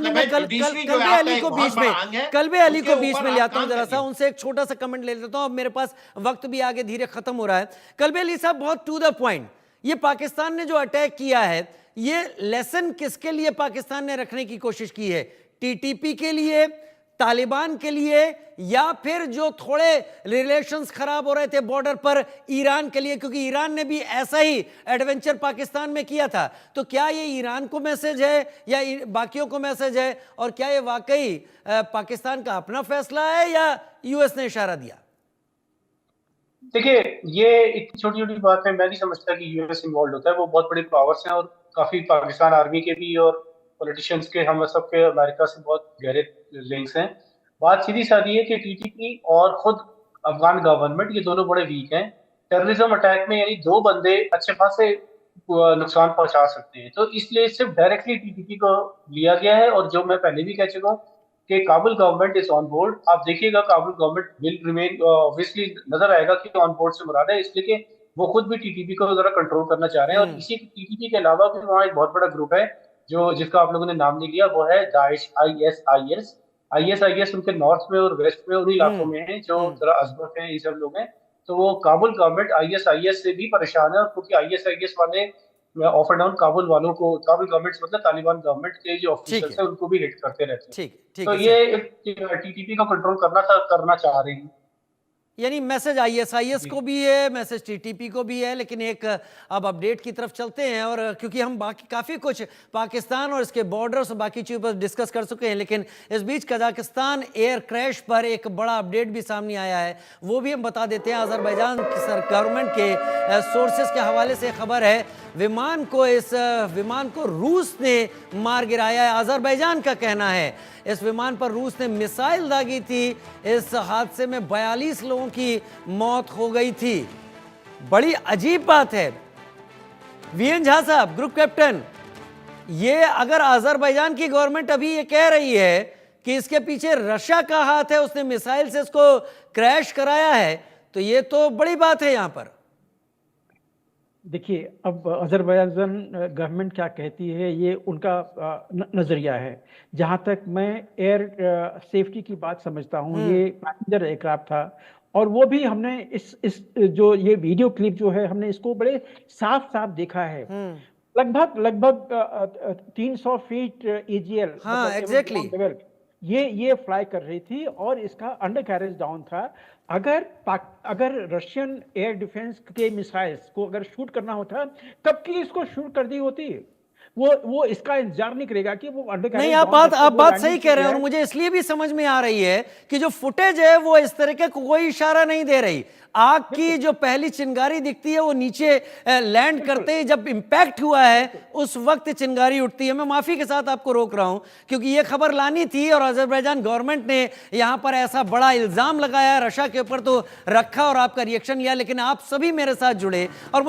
Speaker 1: मैं कलबे अली को बीच में लाता हूं, जरा सा उनसे एक छोटा सा कमेंट ले लेता हूं। अब मेरे पास वक्त भी आगे धीरे खत्म हो रहा है। कलबे अली साहब, बहुत टू द पॉइंट, ये पाकिस्तान ने जो अटैक किया है, ये लेसन किसके लिए पाकिस्तान ने रखने की कोशिश की है? टीटीपी के लिए, तालिबान के लिए, या फिर जो थोड़े रिलेशंस खराब हो रहे थे बॉर्डर पर, ईरान के लिए? क्योंकि ईरान ने भी ऐसा ही एडवेंचर पाकिस्तान में किया था। तो क्या ये ईरान को मैसेज है या बाकियों को मैसेज है, और क्या ये वाकई पाकिस्तान का अपना फैसला है या यूएस ने इशारा दिया?
Speaker 4: देखिए, ये इतनी छोटी छोटी बात है, मैं नहीं समझता कि यूएस इन्वॉल्व होता है। वो बहुत बड़ी पावर्स हैं, और काफी पाकिस्तान आर्मी के भी और पॉलिटिशियंस के, हम सब के अमेरिका से बहुत गहरे लिंक्स हैं। बात सीधी सादी है कि टीटीपी और खुद अफगान गवर्नमेंट, ये दोनों बड़े वीक हैं। टेररिज्म अटैक में यानी दो बंदे अच्छे खासे नुकसान पहुंचा सकते हैं, तो इसलिए सिर्फ डायरेक्टली टीटीपी को लिया गया है। और जो मैं पहले भी कह चुका हूँ कि Kabul government is on board. आप देखिएगा, Kabul government will remain, obviously नजर आएगा कि ऑन बोर्ड से मुराद है, इसलिए कि वो खुद भी टीटीपी को जरा कंट्रोल करना चाह रहे हैं। और इसी टीटीपी के अलावा भी वहाँ एक बहुत बड़ा ग्रुप है जो, जिसका आप लोगों ने नाम नहीं लिया, वो है दाइश, आईएसआईएस उनके नॉर्थ में और वेस्ट में, उन्हीं इलाकों में है जो जरा अजबक है, ये सब लोग हैं। तो वो काबुल गवर्नमेंट आईएसआईएस से भी परेशान है, और क्योंकि आईएसआईएस वाले ऑफ एंड डाउन काबुल वालों को, काबुल गवर्नमेंट मतलब तालिबान गवर्नमेंट के जो ऑफिसर्स हैं उनको भी हिट करते रहते हैं।
Speaker 1: ठीक
Speaker 4: तो
Speaker 1: है,
Speaker 4: ये टीटीपी को कंट्रोल करना चाह रही है।
Speaker 1: यानी मैसेज आईएसआईएस को भी है, मैसेज टीटीपी को भी है। लेकिन एक अब अपडेट की तरफ चलते हैं, और क्योंकि हम बाकी काफ़ी कुछ पाकिस्तान और इसके बॉर्डर्स और बाकी चीज़ों पर डिस्कस कर चुके हैं, लेकिन इस बीच कजाकिस्तान एयर क्रैश पर एक बड़ा अपडेट भी सामने आया है, वो भी हम बता देते हैं। अज़रबैजान गवर्नमेंट के सोर्सेस के हवाले से खबर है, इस विमान को रूस ने मार गिराया है। अज़रबैजान का कहना है इस विमान पर रूस ने मिसाइल दागी थी। इस हादसे में 42 लोगों की मौत हो गई थी। बड़ी अजीब बात है। वीएन झा साहब, ग्रुप कैप्टन, ये अगर अज़रबैजान की गवर्नमेंट अभी ये कह रही है कि इसके पीछे रशिया का हाथ है, उसने मिसाइल से इसको क्रैश कराया है, तो ये तो बड़ी बात है यहां पर।
Speaker 3: देखिए, अब अज़रबैजान गवर्नमेंट क्या कहती है, ये उनका नज़रिया है। जहाँ तक मैं एयर सेफ्टी की बात समझता हूँ, ये पैसेंजर एयरक्राफ्ट था और वो भी हमने इस जो ये वीडियो क्लिप जो है हमने इसको बड़े साफ साफ देखा है। लगभग 300 फीट EGL,
Speaker 1: हाँ,
Speaker 3: मतलब
Speaker 1: exactly.
Speaker 3: ground level, ये फ्लाई कर रही थी और इसका अंडर कैरेज डाउन था। अगर रशियन एयर डिफेंस के मिसाइल्स को अगर शूट करना होता, कब की इसको शूट कर दी होती। वो इसका इंतजार नहीं करेगा कि वो अंडर कैरेज
Speaker 1: नहीं,
Speaker 3: डाउन
Speaker 1: आप
Speaker 3: करके वो
Speaker 1: बात
Speaker 3: लैंडिंग
Speaker 1: सही कह रहे हैं,
Speaker 3: कर
Speaker 1: और मुझे इसलिए भी समझ में आ रही है कि जो फुटेज है वो इस तरह का कोई इशारा नहीं दे रही। आग की जो पहली चिंगारी दिखती है वो नीचे लैंड करते ही जब इंपैक्ट हुआ है उस वक्त चिंगारी उठती है। मैं माफी के साथ आपको रोक रहा हूं क्योंकि ये खबर लानी थी और अजरबैजान गवर्नमेंट ने यहां पर ऐसा बड़ा इल्जाम लगाया रशिया के ऊपर तो रखा और आपका रिएक्शन लिया, लेकिन आप सभी मेरे साथ जुड़े और